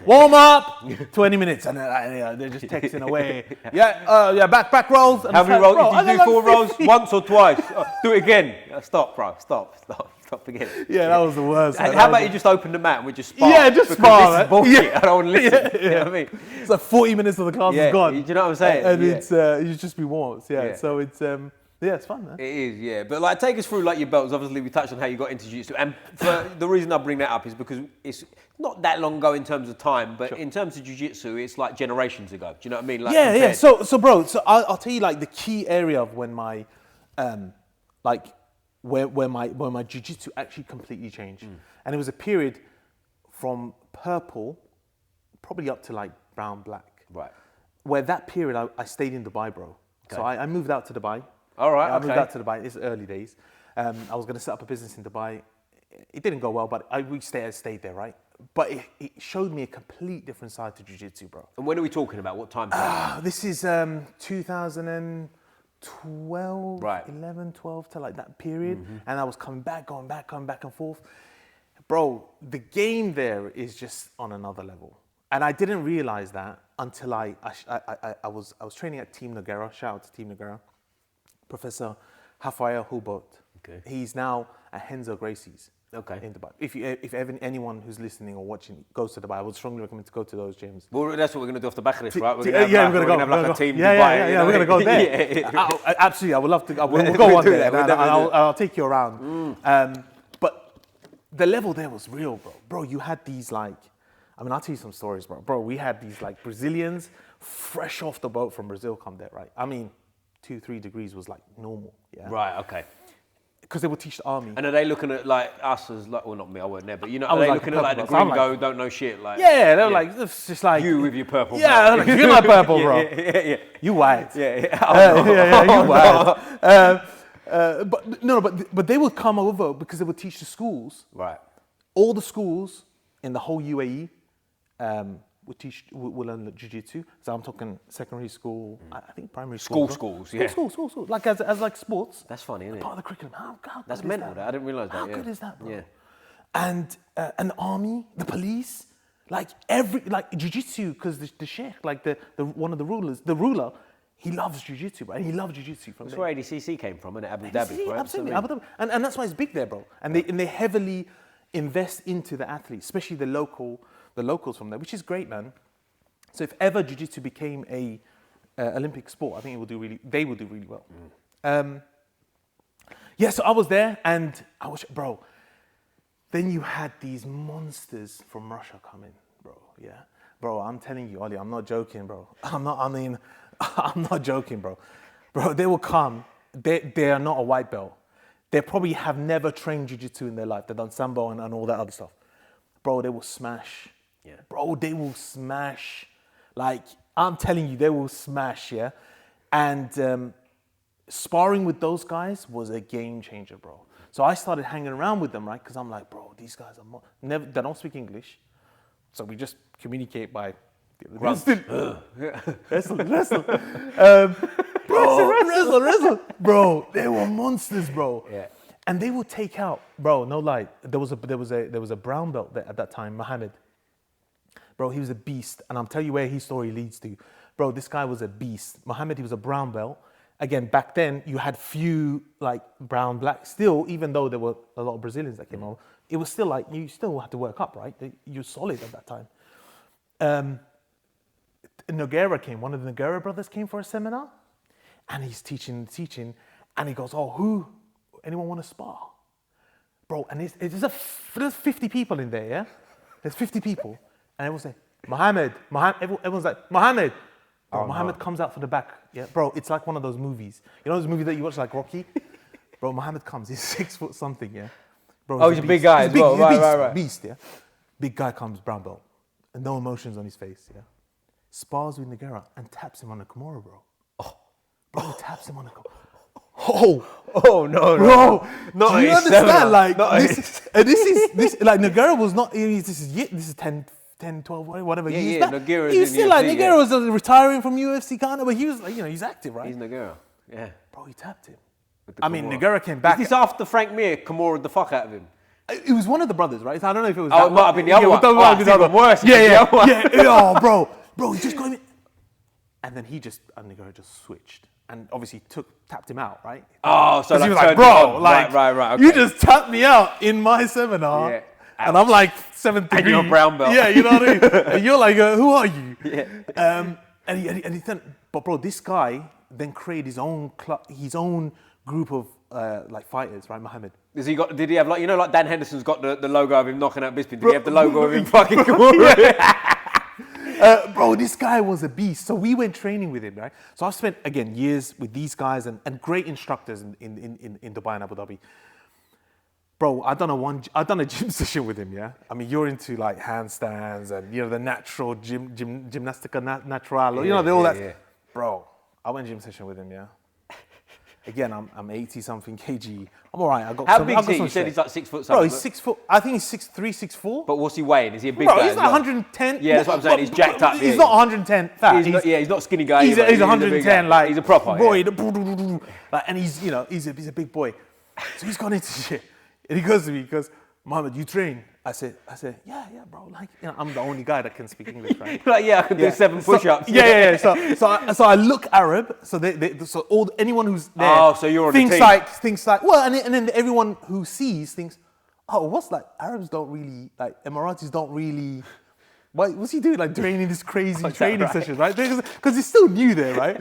Warm up, 20 minutes, and they're just texting away. Back rolls. And how many rolls? Did you do 4 rolls? 50. Once or twice? Do it again. Stop, bro. Stop. Forget it. Yeah, that was the worst. And how about you just open the mat and we just spar? Yeah, just spar. This is bullshit. I don't want to listen. You know what I mean? It's like 40 minutes of the class is gone. Do you know what I'm saying? And it's just be warm. So it's it's fun, man. It is, yeah. But like, take us through like your belts. Obviously, we touched on how you got into jiu-jitsu, and the reason I bring that up is because it's not that long ago in terms of time, but in terms of jiu-jitsu, it's like generations ago. Do you know what I mean? Like, yeah. So bro, I'll tell you, like, the key area of when my where my jiu-jitsu actually completely changed. And it was a period from purple probably up to like brown, black. Right. Where that period I stayed in Dubai, bro. Okay. So I moved out to Dubai. All right, I moved out to Dubai. It's early days. I was going to set up a business in Dubai. It didn't go well, but I stayed there, right? But it showed me a complete different side to jiu-jitsu, bro. And when are we talking about? What time frame? This is 2012, right. 11, 12, to like that period. And I was going back and forth. Bro, the game there is just on another level. And I didn't realize that until I was training at Team Noguera. Shout out to Team Noguera. Professor Rafael Hubert. Okay. He's now at Gracie's. Okay. In Dubai. If anyone who's listening or watching goes to Dubai, I would strongly recommend to go to those gyms. Well, that's what we're going to do off the back of this, right? We're going to have like a team Dubai. We're going to go there. Absolutely, I would love to. We'll go on there, and I'll take you around. But the level there was real, bro. Bro, you had these like, I mean, I'll tell you some stories, bro. Bro, we had these like Brazilians fresh off the boat from Brazil come there, right? I mean, 2-3 degrees was like normal. Yeah. Right. Okay. because they would teach the army. And are they looking at like us as like, well, not me, I weren't there, but you know, I are was they like looking a at like the purple belt, so I'm gringo, like- don't know shit, like Yeah, they were like, it's just like you with your purple yeah, belt. like, you're not purple, bro. yeah. You white. Yeah. You white. But they would come over because they would teach the schools. Right. All the schools in the whole UAE will learn jiu-jitsu. So I'm talking secondary school, I think primary school. Schools. School. Like as like sports. That's funny, isn't it? Part of the curriculum. How good That's is mental. that? I didn't realise that. How good is that, bro? Yeah. And the army, the police, like jiu-jitsu, because the sheikh, like the one of the rulers, the ruler, he loves jiu-jitsu, bro. And he loved jiu-jitsu from That's there. where ADCC came from, isn't it? Abu Dhabi, right? Absolutely. So, Abu Dhabi. And that's why it's big there, bro. And they heavily invest into the athletes, especially the locals from there, which is great, man. So if ever jiu-jitsu became a Olympic sport, I think they will do really well. Yeah, so I was there and I was, bro, then you had these monsters from Russia come in, bro, yeah. Bro, I'm telling you, Ollie, I'm not joking, bro. I'm not joking, bro. Bro, they will come, they are not a white belt. They probably have never trained jiu-jitsu in their life. They've done sambo and all that other stuff. Bro, they will smash. Yeah. Bro, they will smash. Like, I'm telling you, they will smash, yeah? And sparring with those guys was a game changer, bro. So I started hanging around with them, right? Because I'm like, bro, these guys are they don't speak English. So we just communicate by wrestle. Wrestle. Bro, they were monsters, bro. Yeah. And they would take out, bro, no lie. There was a brown belt there at that time, Mohammed. Bro, he was a beast. And I'll tell you where his story leads to. Bro, this guy was a beast. Mohammed, he was a brown belt. Again, back then, you had few, like, brown, black. Still, even though there were a lot of Brazilians that came over, it was still like, you still had to work up, right? You're solid at that time. Nogueira came. One of the Nogueira brothers came for a seminar. And he's teaching. And he goes, anyone want to spar? Bro, and there's 50 people in there, yeah? There's 50 people. And everyone's like, Mohammed. Everyone's like, Mohammed. Bro, Mohammed comes out from the back. Yeah, bro, it's like one of those movies. You know those movies that you watch like Rocky? Bro, Mohammed comes. He's 6 foot something, yeah? Bro, he's a big guy as well. Right. Beast, yeah? Big guy comes, brown belt. And no emotions on his face, yeah? Spars with Nogueira and taps him on the Kimura, bro. Bro, he taps him on the Kimura. Oh, no. Bro, not do you at his understand? seminar. Like, Not at this like, Nogueira was not, this is 10, 12, whatever years back. Nogueira's He was in still like, UFC, Nogueira was retiring from UFC kind of, but he was like, he's active, right? He's Nogueira, yeah. Bro, he tapped him. With the Kimura. Nogueira came back. Is this after Frank Mir Kimura the fuck out of him? It was one of the brothers, right? So I don't know if it was. Oh, it might have been the other one. That's even worse. Yeah. Oh, bro, he just got him. And then Nogueira just switched. And obviously tapped him out, right? Oh, so he was like, like, bro, like, right, okay. You just tapped me out in my seminar. Yeah. And I'm like 7th degree. And you're a brown belt. Yeah, you know what I mean? And you're like, who are you? Yeah. And he then, but bro, this guy then created his own group of like fighters, right, Mohammed? Did he have like, like Dan Henderson's got the logo of him knocking out Bisping? Did he have the logo of him fucking Kimura? Bro, this guy was a beast. So we went training with him, right? So I've spent, again, years with these guys and great instructors in Dubai and Abu Dhabi. Bro, I've done a gym session with him, yeah? I mean, you're into like handstands and, the natural gymnastica natural, all that. Yeah. Bro, I went gym session with him, yeah? Again, I'm 80 something kg. I'm all right. How big is he? You said he's like 6 foot something. Bro, he's 6 foot. I think he's 6'3", 6'4". But what's he weighing? Is he a big Bro, guy? he's like 110. Yeah, that's what I'm saying. He's jacked up. He's not 110 fat. He's not skinny guy. He's 110. Like he's a proper. Boy, like, and he's he's a big boy. So he's gone into shit, and he goes to me, he goes, Mohammed, you train? I said, yeah, bro. Like, I'm the only guy that can speak English, right? Like, I can do 7 push-ups. Yeah. So I look Arab. So anyone who's there. Oh, so you're on the team. Thinks like, well, and then everyone who sees thinks, oh, what's like Arabs don't really like Emiratis don't really. What's he doing? Like training this crazy training sessions, right? Because he's still new there, right?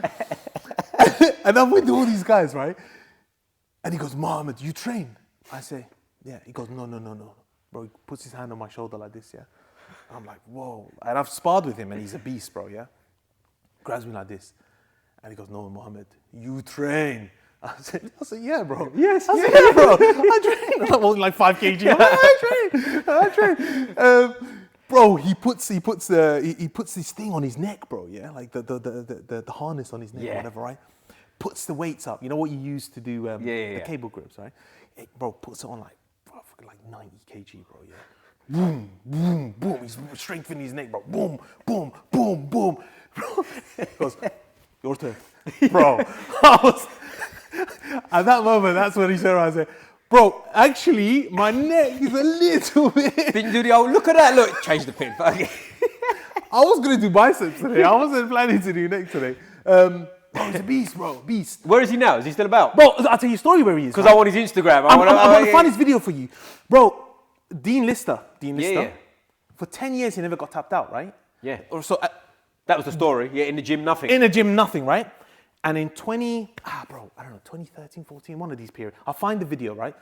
And I'm with all these guys, right? And he goes, Mohammed, you train? I say, yeah. He goes, no. Bro, he puts his hand on my shoulder like this, yeah? And I'm like, whoa. And I've sparred with him and he's a beast, bro, yeah? Grabs me like this. And he goes, no, Mohammed, you train. I said, yeah, bro. Yes, I said, yeah, bro. I train. I'm only like 5 kg. I'm like, I train. Bro, he puts this thing on his neck, bro. Yeah, like the harness on his neck, or whatever, right? Puts the weights up. You know what you use to do the cable grips, right? Bro, puts it on like 90 kg, bro. Yeah. Boom, boom, boom. He's strengthening his neck, bro. Boom, boom, boom, boom. Bro, he goes, your turn, bro. At that moment, that's when he turned around and said, bro, actually, my neck is a little bit. Didn't you do the old, look at that, look, change the pin. I was going to do biceps today. I wasn't planning to do neck today. Bro, he's a beast, bro, beast. Where is he now? Is he still about? Bro, I'll tell you a story where he is. Because I want his Instagram. I'm going to find his video for you. Bro, Dean Lister, yeah. for 10 years he never got tapped out, right? Yeah. Or so. That was the story. Yeah, in the gym, nothing. In the gym, nothing, right? And in 2013, 14, one of these periods, I'll find the video, right?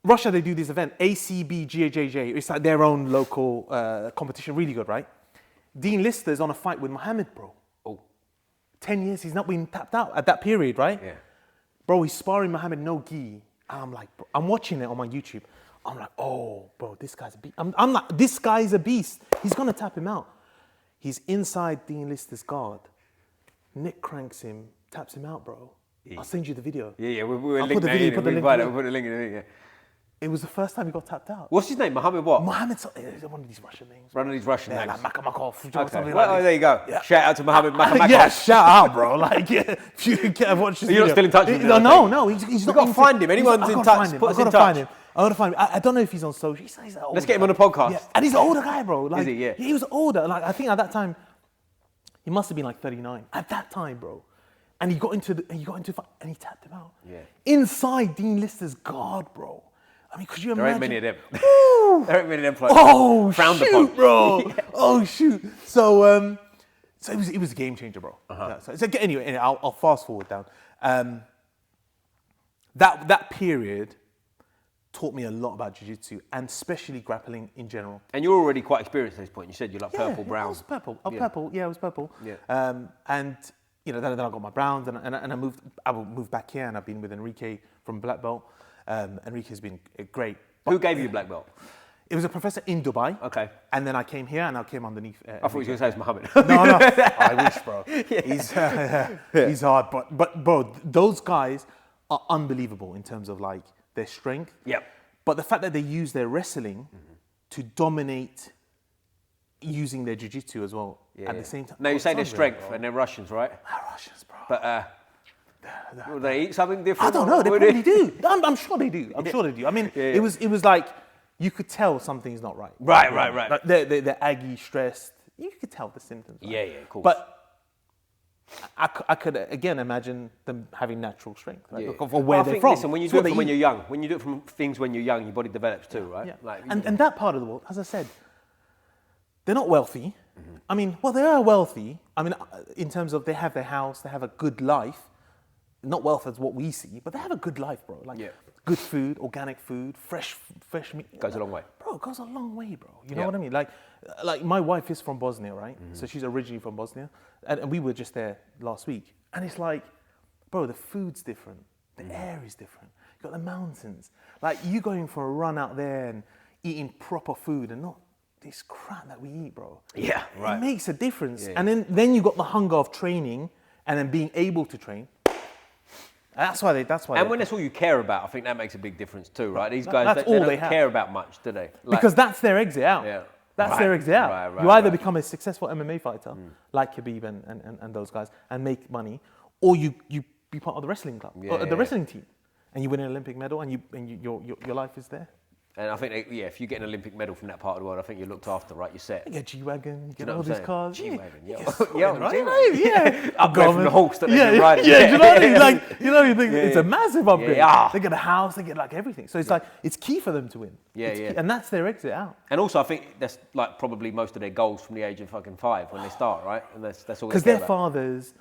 Russia, they do this event, ACB GJJ. It's like their own local competition, really good, right? Dean Lister's on a fight with Mohammed, bro. Oh. 10 years, he's not been tapped out at that period, right? Yeah. Bro, he's sparring Mohammed, no gi. And I'm like, bro, I'm watching it on my YouTube. I'm like, oh, bro, this guy's a beast. I'm like, this guy's a beast. He's going to tap him out. He's inside Dean Lister's guard. Nick cranks him, taps him out, bro. Yeah. I'll send you the video. Yeah, we'll I'll link put the video, that put the in. link. We'll put the link in the video. It was the first time he got tapped out. What's his name? Mohammed what? Mohammed, one of these Russian names. One of these Russian yeah, names. like Makamakov. Okay. Well, there you go. Yeah. Shout out to Mohammed Makamakov. Yeah, shout out, bro. Like, yeah, if you can watch this video. You're not still in touch with him? No, he's We've not. got to find him. Anyone's in touch, put us in touch. I gotta find him. I don't know if he's on social. He's Let's get him on the podcast. Yeah. And he's an older guy, bro. Like, is he? Yeah. He was older. Like, I think at that time, he must have been like 39. At that time, bro. And he got into and he tapped him out. Yeah. Inside Dean Lister's guard, bro. I mean, could you imagine? There ain't many of them. There ain't many of them. Oh, frowned shoot, upon. Bro. Yeah. Oh, shoot. So it was a game changer, bro. Yeah, so anyway, I'll fast forward down. That period taught me a lot about jiu-jitsu and especially grappling in general. And you're already quite experienced at this point. You said you're like purple, brown. I was purple. Purple. Yeah, I was purple. Yeah. And you know, then I got my browns, and I moved back here, and I've been with Enrique from black belt. Enrique's been great. Who gave you black belt? It was a professor in Dubai. Okay. And then I came here, and I came underneath. I thought you were going to say it's Mohammed. No. I wish, bro. Yeah. He's hard, but bro, those guys are unbelievable in terms of like their strength. Yep. But the fact that they use their wrestling to dominate using their jiu-jitsu as well at the same time. Now you say their strength, and they're Russians, right? They're Russians, bro. But will they eat something different? I don't know. They probably do. I'm sure they do. I'm sure they do. I mean, it was like you could tell something's not right. Right. Like they're aggy, stressed. You could tell the symptoms. Right? Yeah, of course. But I could again imagine them having natural strength, right? Yeah. For where they're from. Listen, when you do it from when you're young, when you do it from things when you're young, your body develops too, right? Yeah. Like, and that part of the world, as I said, they're not wealthy. I mean, well, they are wealthy. I mean, in terms of they have their house, they have a good life. Not wealth as what we see, but they have a good life, bro. Like good food, organic food, fresh meat. Goes a long way. Bro, it goes a long way, bro. You know what I mean? Like my wife is from Bosnia, right? So she's originally from Bosnia. And we were just there last week. And it's like, bro, the food's different. The air is different. You got the mountains. Like you going for a run out there and eating proper food and not this crap that we eat, bro. Yeah, right. It makes a difference. Yeah. And then you got the hunger of training and then being able to train. That's why. And when that's all you care about, I think that makes a big difference too, right? These guys, that's they all don't they have. care about much, do they? Like, because that's their exit out. Yeah. That's their exit out. Right, you either become a successful MMA fighter, like Khabib and those guys, and make money, or you be part of the wrestling club, or the wrestling team, and you win an Olympic medal, and your life is there. And I think, if you get an Olympic medal from that part of the world, I think you're looked after, right? You're set. You get G-Wagon, you get know all what these I'm cars. G-Wagon, right? Yeah. Upgrade from the horse that they've been riding. Yeah, do you know what I mean? Like, you think it's a massive upgrade. Yeah. They get a house, they get like everything. So it's like, it's key for them to win. And that's their exit out. And also, I think that's like probably most of their goals from the age of fucking 5 when they start, right? And that's all. Because their fathers,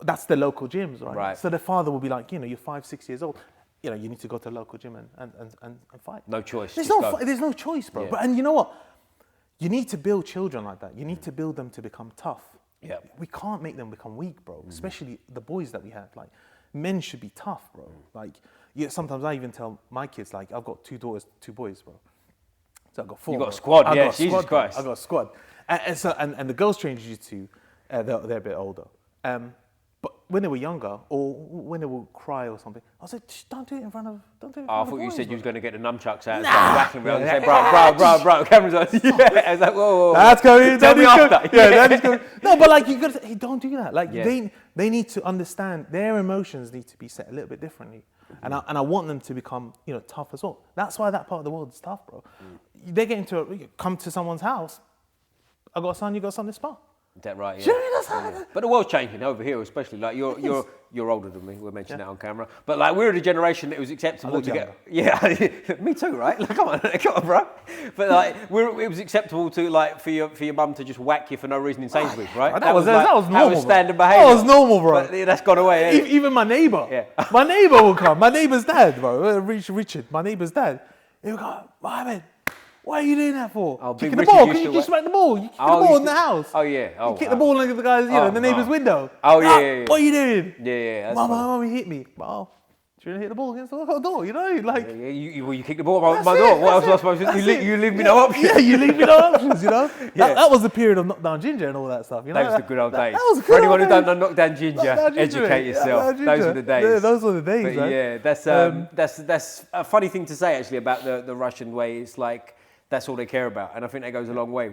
that's the local gyms, right? So their father will be like, you're 5, 6 years old. You need to go to a local gym and fight. No choice. There's no choice, bro. Yeah. But, and you know what? You need to build children like that. You need to build them to become tough. Yeah. We can't make them become weak, bro. Especially the boys that we have. Like, men should be tough, bro. Like, sometimes I even tell my kids, like, I've got 2 daughters, 2 boys, bro. So I've got 4. You got a squad, I yeah, got a Jesus squad, bro. Christ. I got a squad. And the girls train jiu-jitsu, they're a bit older. But when they were younger, or when they would cry or something, I was like, don't do it in front of, I thought you said you was going to get the nunchucks out and start whacking around and say, bro, camera's on. Yeah, I was like, whoa. That's going. Tell me after. Yeah, that is going. No, but like, you got to, hey, don't do that. Like, they need to understand their emotions need to be set a little bit differently. And I want them to become, tough as well. That's why that part of the world is tough, bro. They get come to someone's house. I got a son, you got a son, this spar. Is that right? Yeah. Do you know what I mean? But the world's changing over here, especially. Like you're older than me. We'll mention that on camera. But like we're the generation that it was acceptable to get. Yeah, me too, right? Like, come on, bro. But like it was acceptable to like for your mum to just whack you for no reason in Sainsbury's, right? That was normal. That was standard behaviour. That was normal, bro. But that's gone away. Yeah. Even my neighbour. Yeah. My neighbour will come. My neighbour's dad, bro. Richard, my neighbour's dad. He would go, Mohammed, what are you doing that for? Kicking the ball. Can you just smack the ball? You kick the ball in the house. Oh, yeah. Oh, you kick the ball into the guy's, in the neighbour's window. Oh, yeah. What are you doing? Yeah. Mama, he hit me. Well, do you want to hit the ball against the door? Like. Yeah, you kick the ball at my door. What else was I supposed to do? You leave me no options. Yeah, you leave me no options, That was the period of knockdown ginger and all that stuff, Those were the good old days. That was good. For anyone who don't know knockdown ginger, educate yourself. Those were the days. Yeah, those were the days, but man. Yeah, that's a funny thing to say actually about the Russian way. It's like that's all they care about, and I think that goes a long way.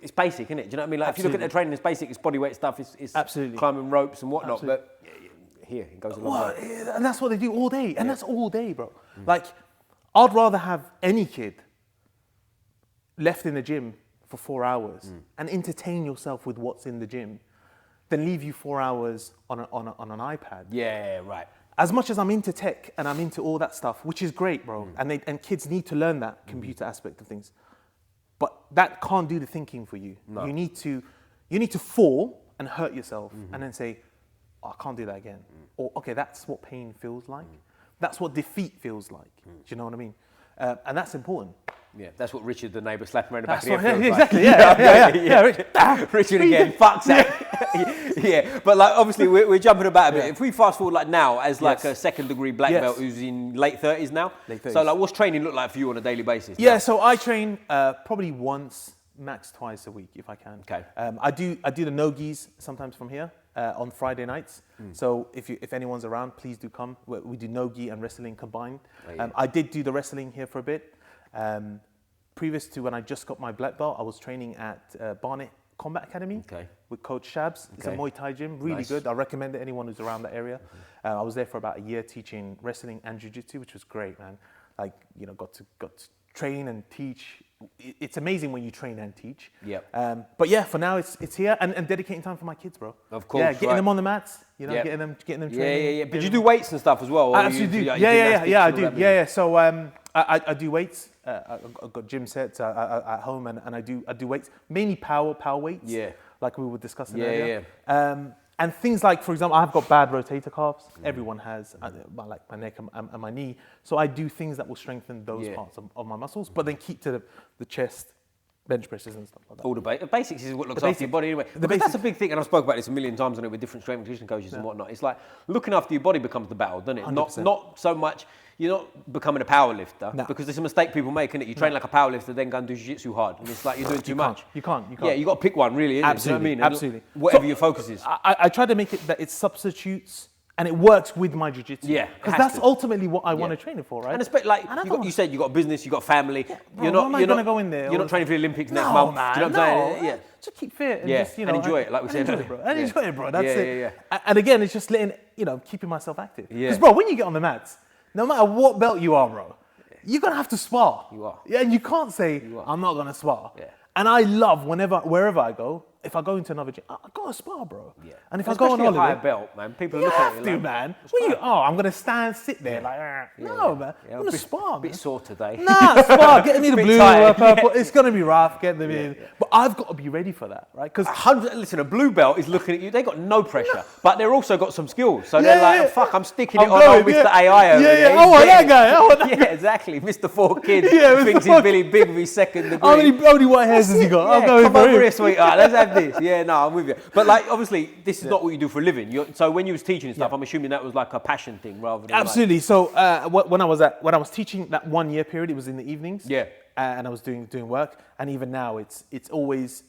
It's basic, isn't it? Do you know what I mean? Like if you look at their training, it's basic. It's bodyweight stuff. It's absolutely climbing ropes and whatnot. Absolutely. But here it goes a long way. And that's what they do all day, and that's all day, bro. Like, I'd rather have any kid left in the gym for 4 hours and entertain yourself with what's in the gym than leave you 4 hours on an iPad. Yeah, right. As much as I'm into tech and I'm into all that stuff, which is great, bro, and kids need to learn that computer aspect of things, but that can't do the thinking for you. No. You need to fall and hurt yourself and then say, I can't do that again. Or, okay, that's what pain feels like. That's what defeat feels like. Do you know what I mean? And that's important. Yeah, that's what Richard, the neighbour, slapping around the back of the head feels exactly, like. Yeah. Richard again, fuck's sake. Yeah, but like obviously we're jumping about a bit. If we fast forward like now as like a second degree black belt who's in late 30s now. So like what's training look like for you on a daily basis? Yeah, so I train probably once, max twice a week if I can. Okay. I do the no-gis sometimes from here. On Friday nights. So if anyone's around, please do come. We do no-gi and wrestling combined. I did do the wrestling here for a bit. Previous to when I just got my black belt, I was training at Barra Combat Academy with Coach Shabs. It's a Muay Thai gym, really good. I recommend it anyone who's around that area. I was there for about a year teaching wrestling and Jiu Jitsu, which was great, man. Like, got to train and teach. It's amazing when you train and teach. But yeah, for now it's here and dedicating time for my kids, bro. Of course. Yeah, getting them on the mats, getting them training. Yeah. But you do weights and stuff as well? I actually do. I do. Yeah. So I do weights. I've got gym sets at home and I do weights, mainly power weights. Yeah. Like we were discussing earlier. And things like, for example, I've got bad rotator cuffs. Everyone has, like my neck and my knee. So I do things that will strengthen those parts of my muscles, but then keep to the chest, bench presses and stuff like that. All the basics is what looks after your body anyway. That's a big thing, and I've spoke about this a million times on it with different strength and conditioning coaches and whatnot. It's like looking after your body becomes the battle, doesn't it? 100%. Not so much. You're not becoming a power lifter because there's a mistake people make, isn't it? You train like a power lifter, then go and do jiu-jitsu hard, and it's like you're doing too much. You can't. Yeah, you got to pick one, really. Absolutely. You know what I mean? Absolutely. Whatever your focus is. I try to make it that it substitutes and it works with my jiu-jitsu. Yeah, because that's ultimately what I want to train it for, right? And especially like you said, you got a business, you got a family. Bro, you're not going to go in there. You're not training for the Olympics next Man, month. Do you know what I'm saying? Yeah. Just keep fit and just and enjoy it, like we said. Enjoy it, bro. That's it. Yeah. And again, it's just letting keeping myself active. Because bro, when you get on the mats, no matter what belt you are, bro, you're gonna have to spar. You are. Yeah, and you can't say I'm not gonna spar. Yeah. And I love wherever I go, if I go into another gym, I gotta spar, bro. Yeah. And if I go on holiday, a higher belt, man, people are looking at you like, man. I'm gonna sit there no, man. I'm gonna spar, man. Bit sore today. Nah, spar. Getting me the blue or purple. It's gonna be rough. Getting them in, yeah. but I've got to be ready for that, right? Because listen, a blue belt is looking at you. They got no pressure, but they're also got some skills. So they're like, oh, fuck, I'm sticking it on old Mr. AI over there. I want that guy. Yeah, exactly. Mr. 4 Kids Yeah, thinks he's Billy Big with his second degree. How many white hairs has he got? I'm going come for over him. here, sweetheart. Let's have had this. Yeah, no, I'm with you. But like, obviously, this is not what you do for a living. So when you was teaching and stuff, I'm assuming that was like a passion thing rather than Absolutely. So when I was teaching that 1 year period, it was in the evenings. Yeah. And I was doing work, and even now it's always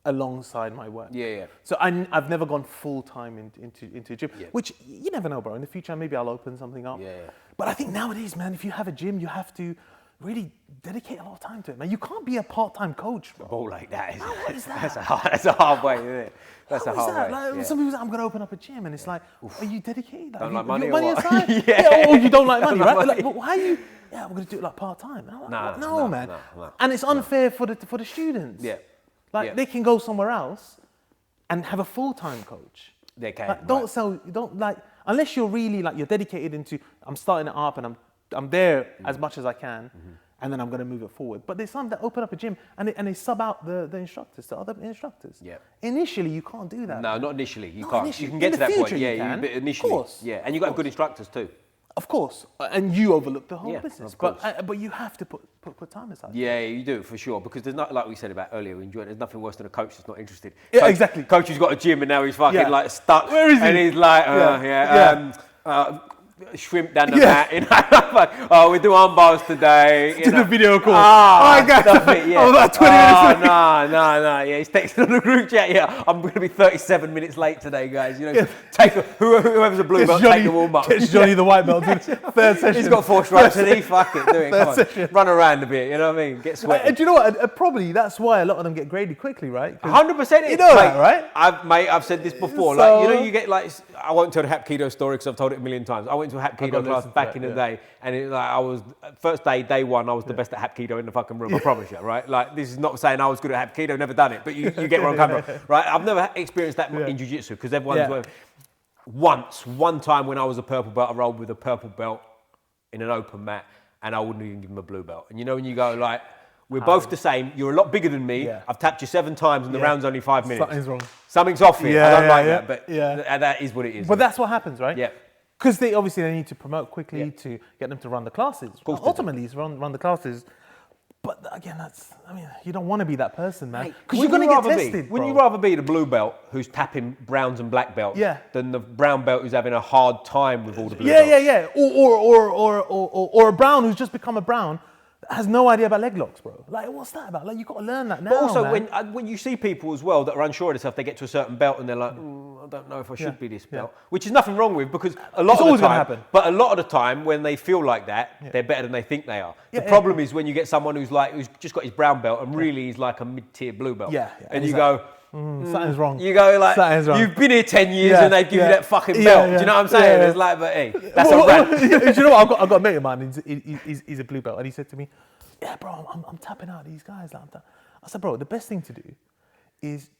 alongside my work. Yeah. So I've never gone full time into a gym, which you never know, bro. In the future, maybe I'll open something up. Yeah. But I think nowadays, man, if you have a gym, you have to really dedicate a lot of time to it, man. You can't be a part-time coach, bro. Ball like that. What is that? That's a hard way, isn't it? That's a hard way. Like, some people say, I'm going to open up a gym, and it's like, are you dedicated? Like, Don't have like you money or got what? aside? Yeah. Or you don't like money, Don't right? like Like, money. but why are you? Yeah, we're going to do it like part-time. And I'm like, no, man. No. And it's unfair for the students. Yeah. Like they can go somewhere else and have a full-time coach. They can. Like, don't like, unless you're really like, you're dedicated into, I'm starting it up and I'm there as much as I can. And then I'm going to move it forward. But there's some that open up a gym and they sub out the instructors to other instructors. Yeah. Initially, you can't do that. No, not initially. You Not can't. initially. You can get In to the that point. future, Yeah, you can. but initially. Of course. Yeah, and you got good instructors too. Of course. And you overlook the whole Yeah, business. of course. But you have to put time aside. Yeah, you do for sure because there's not, like we said about earlier, there's nothing worse than a coach that's not interested. Yeah, Coach, exactly. Coach who's got a gym and now he's fucking like stuck. Where is he? And he's like, shrimp down the mat. You know, like, oh, we do arm bars today. Do the video call. Ah, I got stop it, yeah. I was like 20 minutes late. No. Yeah, he's texting on the group chat. Yeah, I'm going to be 37 minutes late today, guys. You know, take whoever's a blue belt, take the warm up. Gets Johnny the white belt. Third session. He's got 4 stripes and he fuck it, do it. Come on. Run around a bit. You know what I mean? Get sweaty. Do you know what? Probably that's why a lot of them get graded quickly, right? 100%. You know that, right? I've said this before. So- like, you get like, I won't tell the Hapkido story because I've told it a million times. I went to a Hapkido class back in the day, and it, like, I was first day one. I was the best at Hapkido in the fucking room. I promise you, right? Like, this is not saying I was good at Hapkido. Never done it, but you get where I'm coming from, right? I've never experienced that in Jiu Jitsu because everyone's one time when I was a purple belt, I rolled with a purple belt in an open mat, and I wouldn't even give him a blue belt. And you know when you go like, we're both the same. You're a lot bigger than me. Yeah. I've tapped you 7 times, and the round's only 5 minutes. Something's wrong. Something's off here. I don't like that, but that is what it is. But that's what happens, right? Yeah. Because they need to promote quickly to get them to run the classes. course they Ultimately, it's run the classes. But again, you don't want to be that person, man. Because Wouldn't you're going to you get rather tested, Wouldn't bro. you rather be the blue belt who's tapping browns and black belts than the brown belt who's having a hard time with all the blue belts? Yeah. Or a brown who's just become a brown that has no idea about leg locks, bro. Like, what's that about? Like, you've got to learn that now, But also, man. when you see people as well that are unsure of themselves, they get to a certain belt and they're like, I don't know if I should be this belt, which is nothing wrong with because a lot It's of always the gonna time, happen. but a lot of the time when they feel like that, they're better than they think they are. The problem is when you get someone who's just got his brown belt and really he's like a mid-tier blue belt. And you go, something's wrong. You go like, Something's wrong. you've been here 10 years and they give you that fucking belt. Do you know what I'm saying? It's like, but hey, that's a rant. Do you know what? I've got a mate of mine, he's a blue belt, and he said to me, yeah, bro, I'm tapping out these guys. Like, I said, bro, the best thing to do is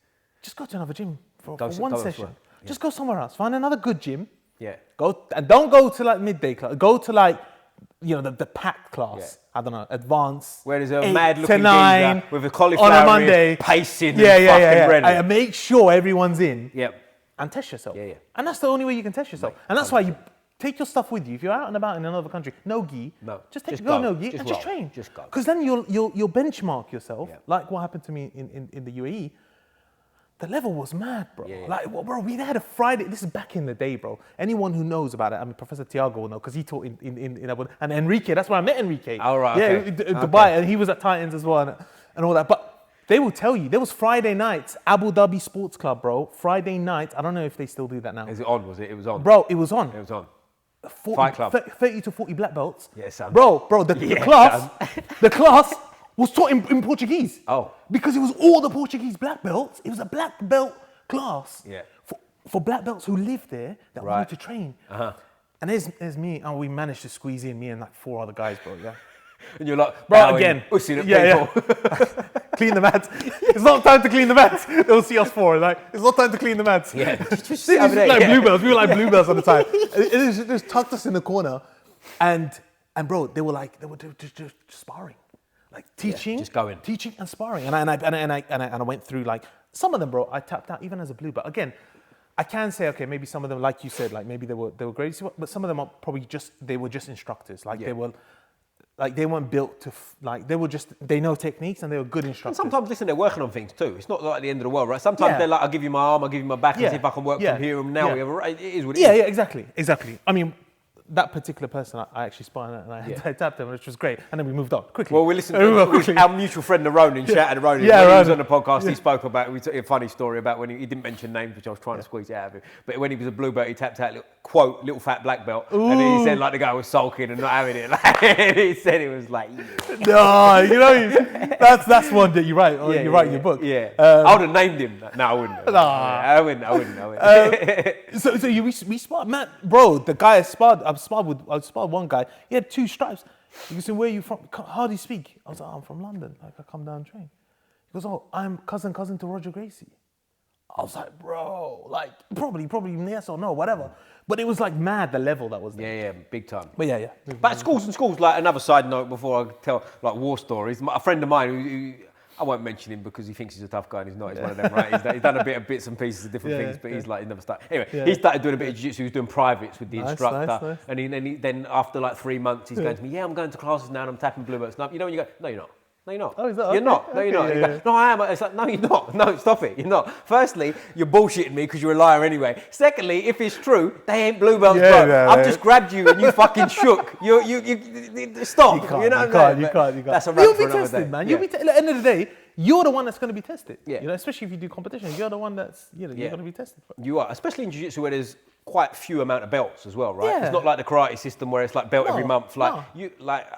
just go to another gym for one session. Just go somewhere else. Find another good gym. Yeah. And don't go to like midday class. Go to like, the packed class. I don't know, advanced. Where there's a 8 mad looking to 9 geezer with a cauliflower on a Monday, ears, pacing and fucking ready. And make sure everyone's in. Yep. And test yourself. Yeah. And that's the only way you can test yourself. And that's why you take your stuff with you. If you're out and about in another country, no gi. No. Just go. no gi Just and just roll. train. Just go. Because then you'll benchmark yourself, Yeah. like what happened to me in the UAE. The level was mad, bro. Like, bro, we had a Friday. This is back in the day, bro. Anyone who knows about it, Professor Tiago will know because he taught in Abu Dhabi. And Enrique, that's where I met Enrique. Oh, right. Yeah, Okay. Dubai, and he was at Titans as well and all that. But they will tell you, there was Friday nights, Abu Dhabi Sports Club, bro. Friday nights, I don't know if they still do that now. Is it on? Was it? It was on. Bro, it was on. It was on. 40, Fight Club. 30 to 40 black belts. Yeah, son. Bro, the class was taught in Portuguese. Oh. Because it was all the Portuguese black belts. It was a black belt class for black belts who lived there that wanted to train. And there's me, and we managed to squeeze in me and like 4 other guys, bro, And you're like, bro, again, people. clean the mats. It's not time to clean the mats. They'll see us 4. Like, it's not time to clean the mats. Yeah, just like bluebells. We were like bluebells at the time. It just tucked us in the corner, and bro, they were just sparring, like teaching, just going, teaching and sparring. And I went through like some of them, bro. I tapped out even as a blue belt. Again, I can say, okay, maybe some of them, like you said, like maybe they were Gracie, but some of them are probably just instructors. Like they were like they weren't built to they know techniques and they were good instructors. And sometimes, listen, they're working on things too. It's not like the end of the world, right? Sometimes they're like, I'll give you my arm, I'll give you my back, and see if I can work from here. And now we have it is what it is. Yeah, exactly. I mean, that particular person, I actually sparred and I tapped him, which was great. And then we moved on quickly. Well, we listened to our mutual friend, Ronan, shouted Ronan. When he was on the podcast, he spoke about, we took a funny story about when he didn't mention names, which I was trying to squeeze it out of him. But when he was a blue belt, he tapped out, little fat black belt. Ooh. And then he said, like, the guy was sulking and not having it. And he said it was like, no, you know, that's one that you write, you write in your book. Yeah. I would have named him. No, I wouldn't. I wouldn't. So we sparred, man, bro, the guy I sparred one guy, he had 2 stripes. He goes, where are you from? How do you speak? I was like, I'm from London. Like, I come down train. He goes, oh, I'm cousin to Roger Gracie. I was like, bro, like, probably yes or no, whatever. But it was like mad, the level that was there. Yeah, big time. But yeah. But schools, like, another side note before I tell, like, war stories. A friend of mine who I won't mention him because he thinks he's a tough guy and he's not. He's one of them, right? He's done a bit of bits and pieces of different things, but he's like, he never started. Anyway, he started doing a bit of jiu-jitsu. He was doing privates with the instructor. Nice. And then after like 3 months, he's going to me, I'm going to classes now and I'm tapping blue belts. You know when you go, no, you're not. No, you're not. Oh, is that you're not. No, you're not. You go, no, I am. It's like, no, you're not. No, stop it. You're not. Firstly, you're bullshitting me because you're a liar anyway. Secondly, if it's true, they ain't blue belts, bro. I've just grabbed you and you fucking shook. You stop. You can't. You can't. That's a wrap for another day. Man. You'll be tested, man. At the end of the day, you're the one that's going to be tested. Yeah. You know, especially if you do competition, you're the one that's, you're going to be tested. You are, especially in jiu-jitsu where there's quite few amount of belts as well, right? Yeah. It's not like the karate system where it's like belt every month. Like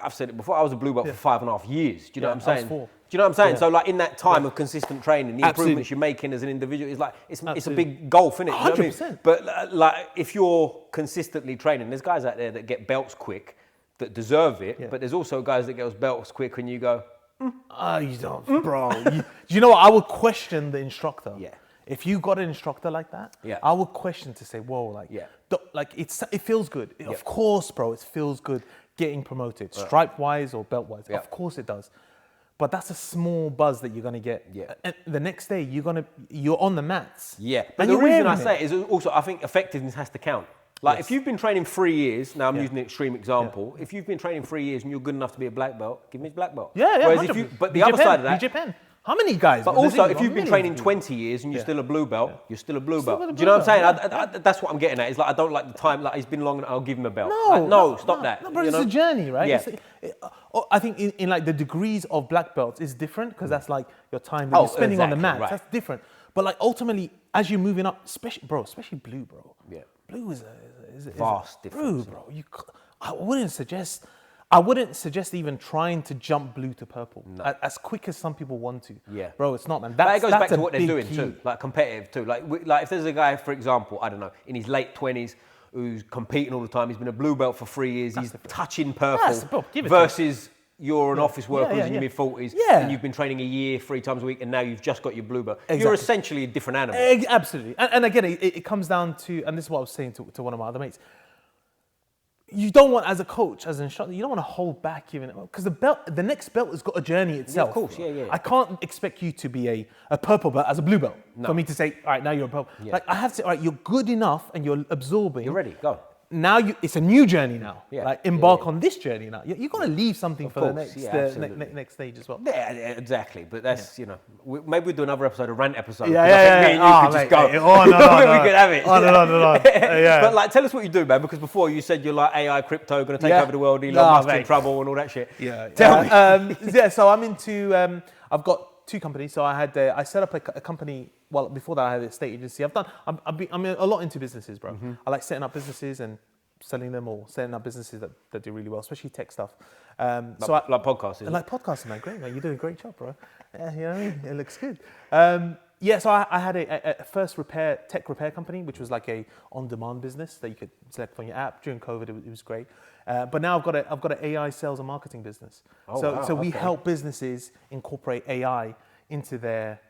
I've said it before, I was a blue belt for 5.5 years. Do you know what I'm saying? I was 4. Do you know what I'm saying? So like in that time of consistent training, the improvements you're making as an individual is like, it's a big gulf, isn't it? 100%. You know what I mean? But like if you're consistently training, there's guys out there that get belts quick that deserve it, but there's also guys that get those belts quick and you go, you don't, bro. You know what? I would question the instructor. Yeah. If you got an instructor like that, I would question to say, whoa, like, it feels good. Of course, bro, it feels good getting promoted, stripe-wise or belt-wise. Of course it does. But that's a small buzz that you're gonna get. Yeah. And the next day, you're on the mats. Yeah. But the reason I say it is also, I think effectiveness has to count. Like if you've been training 3 years, now I'm using an extreme example. If you've been training 3 years and you're good enough to be a black belt, give me a black belt. Yeah. Whereas but the other side of that, BJJ. How many guys? But also, if you've been training 20 years and you're still a blue belt, you're still a blue belt. Do you know what I'm saying? That's what I'm getting at. It's like I don't like the time. Like he's been long, I'll give him a belt. No, stop that. No, but it's a journey, right? Yeah. I think in like the degrees of black belts is different because that's like your time that you're spending on the mat. Right. That's different. But like ultimately, as you're moving up, especially blue, bro. Yeah. Blue is a vast difference. Bro. I wouldn't suggest even trying to jump blue to purple as quick as some people want to. Yeah. Bro, it's not, man. But it goes back to what they're doing too, like competitive too. Like if there's a guy, for example, I don't know, in his late 20s who's competing all the time, he's been a blue belt for 3 years, he's touching purple versus you're an office worker who's in your mid-40s and you've been training a year, 3 times a week, and now you've just got your blue belt. Exactly. You're essentially a different animal. Absolutely. And again, it comes down to, and this is what I was saying to one of my other mates, you don't want, as a coach, as an instructor, you don't want to hold back even, because the next belt has got a journey itself. Yeah, of course, yeah. I can't expect you to be a purple belt as a blue belt for me to say, all right, now you're a purple. Yeah. Like I have to say, all right, you're good enough and you're absorbing. You're ready, go. Now it's a new journey now. Yeah. Like embark on this journey now. You've got to leave something for the next stage as well. Yeah, exactly. But that's, maybe we'll do another episode, a rant episode. Yeah. I think me and you could just go. We could have it. No. But like, tell us what you do, man, because before you said you're like AI, crypto, going to take over the world, Elon Musk in trouble and all that shit. Yeah. Tell me. So I'm into, I've got 2 companies. So I set up a company. Well, before that, I had a estate agency. I'm a lot into businesses, bro. Mm-hmm. I like setting up businesses and selling them, or setting up businesses that do really well, especially tech stuff. Like podcasting. Like podcasting, man. Great, man. You're doing a great job, bro. Yeah, you know what I mean? It looks good. So I had a first tech repair company, which was like a on-demand business that you could select from your app. During COVID, it was great. But now I've got an AI sales and marketing business. So we help businesses incorporate AI into their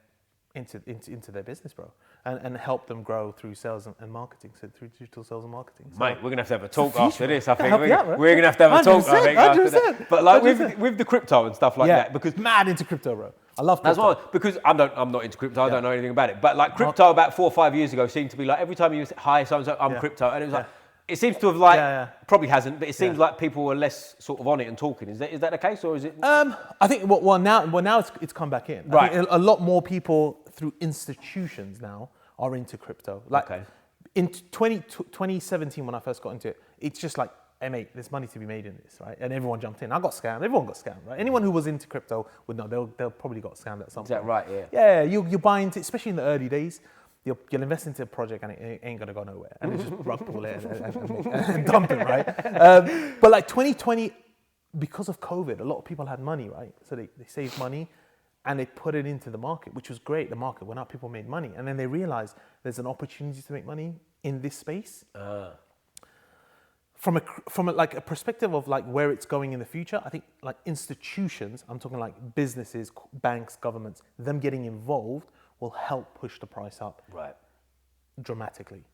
business, bro, and help them grow through sales and marketing, so through digital sales and marketing. So mate, we're gonna have to have a talk after this. I think we're gonna have to have a talk. I think after that. But like with the crypto and stuff like that, because mad into crypto, bro. I love crypto. That's why, because I'm not into crypto. I don't know anything about it. But like crypto about 4 or 5 years ago seemed to be like every time you say hi, so I'm crypto, and it was like, It seems to have probably hasn't, but it seems like people were less sort of on it and talking. Is that the case, or is it? I think now it's come back in. Right. I think a lot more people through institutions now are into crypto. Like in 2017 when I first got into it, it's just like, hey mate, there's money to be made in this, right? And everyone jumped in. I got scammed. Everyone got scammed, right? Anyone who was into crypto would know they'll probably got scammed at some point. Is that right? Yeah. Yeah, you buy into, especially in the early days, you'll invest into a project and it ain't gonna go nowhere, and it's just rug pull it and dump it, right? But like 2020, because of COVID, a lot of people had money, right? So they saved money and they put it into the market, which was great. The market went up, people made money, and then they realized there's an opportunity to make money in this space. From a perspective of like where it's going in the future, I think like institutions, I'm talking like businesses, banks, governments, them getting involved will help push the price up dramatically.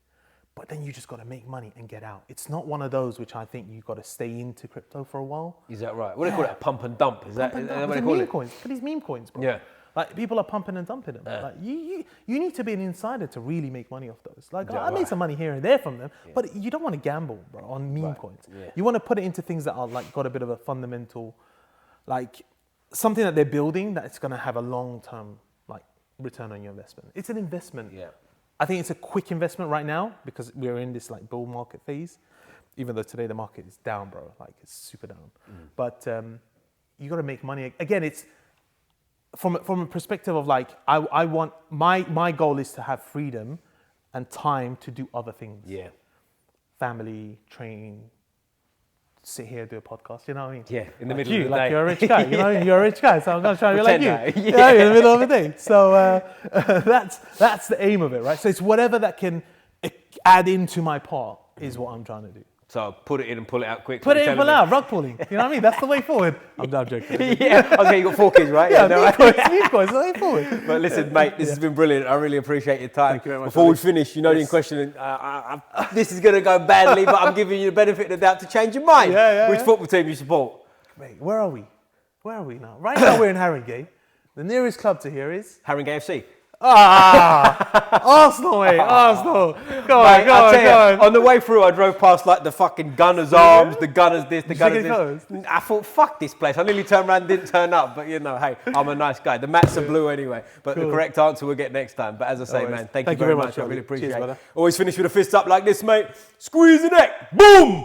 But then you just got to make money and get out. It's not one of those which I think you got to stay into crypto for a while. Is that right? What do they call it? A pump and dump? Is that what they call it? Coins. Look at these meme coins, bro. Yeah. Like people are pumping and dumping them. Like you need to be an insider to really make money off those. Like I made some money here and there from them, but you don't want to gamble, bro, on meme coins. Yeah. You want to put it into things that are like got a bit of a fundamental, like something that they're building that's going to have a long-term like return on your investment. It's an investment. Yeah. I think it's a quick investment right now because we're in this like bull market phase. Even though today the market is down, bro, like it's super down. But you got to make money. Again, it's from a perspective of like, I want, my goal is to have freedom and time to do other things. Yeah. Family, train, sit here, do a podcast, you know what I mean? Yeah, in the like middle of the day. You're a rich guy, you know, you're a rich guy, so I'm going to try to be like you. Yeah. You know, in the middle of the day. So that's the aim of it, right? So it's whatever that can add into my part is what I'm trying to do. So put it in and pull it out quick. Put it in, pull out, rug pulling. You know what I mean? That's the way forward. I'm joking. Yeah, okay, you got 4 kids, right? Yeah, meme coins, the way forward. But listen, mate, this has been brilliant. I really appreciate your time. Thank you very much. Before we finish, you know the question, this is going to go badly, but I'm giving you the benefit of the doubt to change your mind. Which football team you support? Mate, where are we? Where are we now? Right now we're in Haringey. The nearest club to here is? Haringey FC. Arsenal, mate, Arsenal. Go on. On the way through, I drove past like the fucking Gunners Arms, the Gunners this, the Gunners this. I thought, fuck this place. I nearly turned around and didn't turn up, but you know, hey, I'm a nice guy. The mats are blue anyway, but the correct answer we'll get next time. But as I say, man, thank you very much. I really appreciate it. Always finish with a fist up like this, mate. Squeeze the neck. Boom!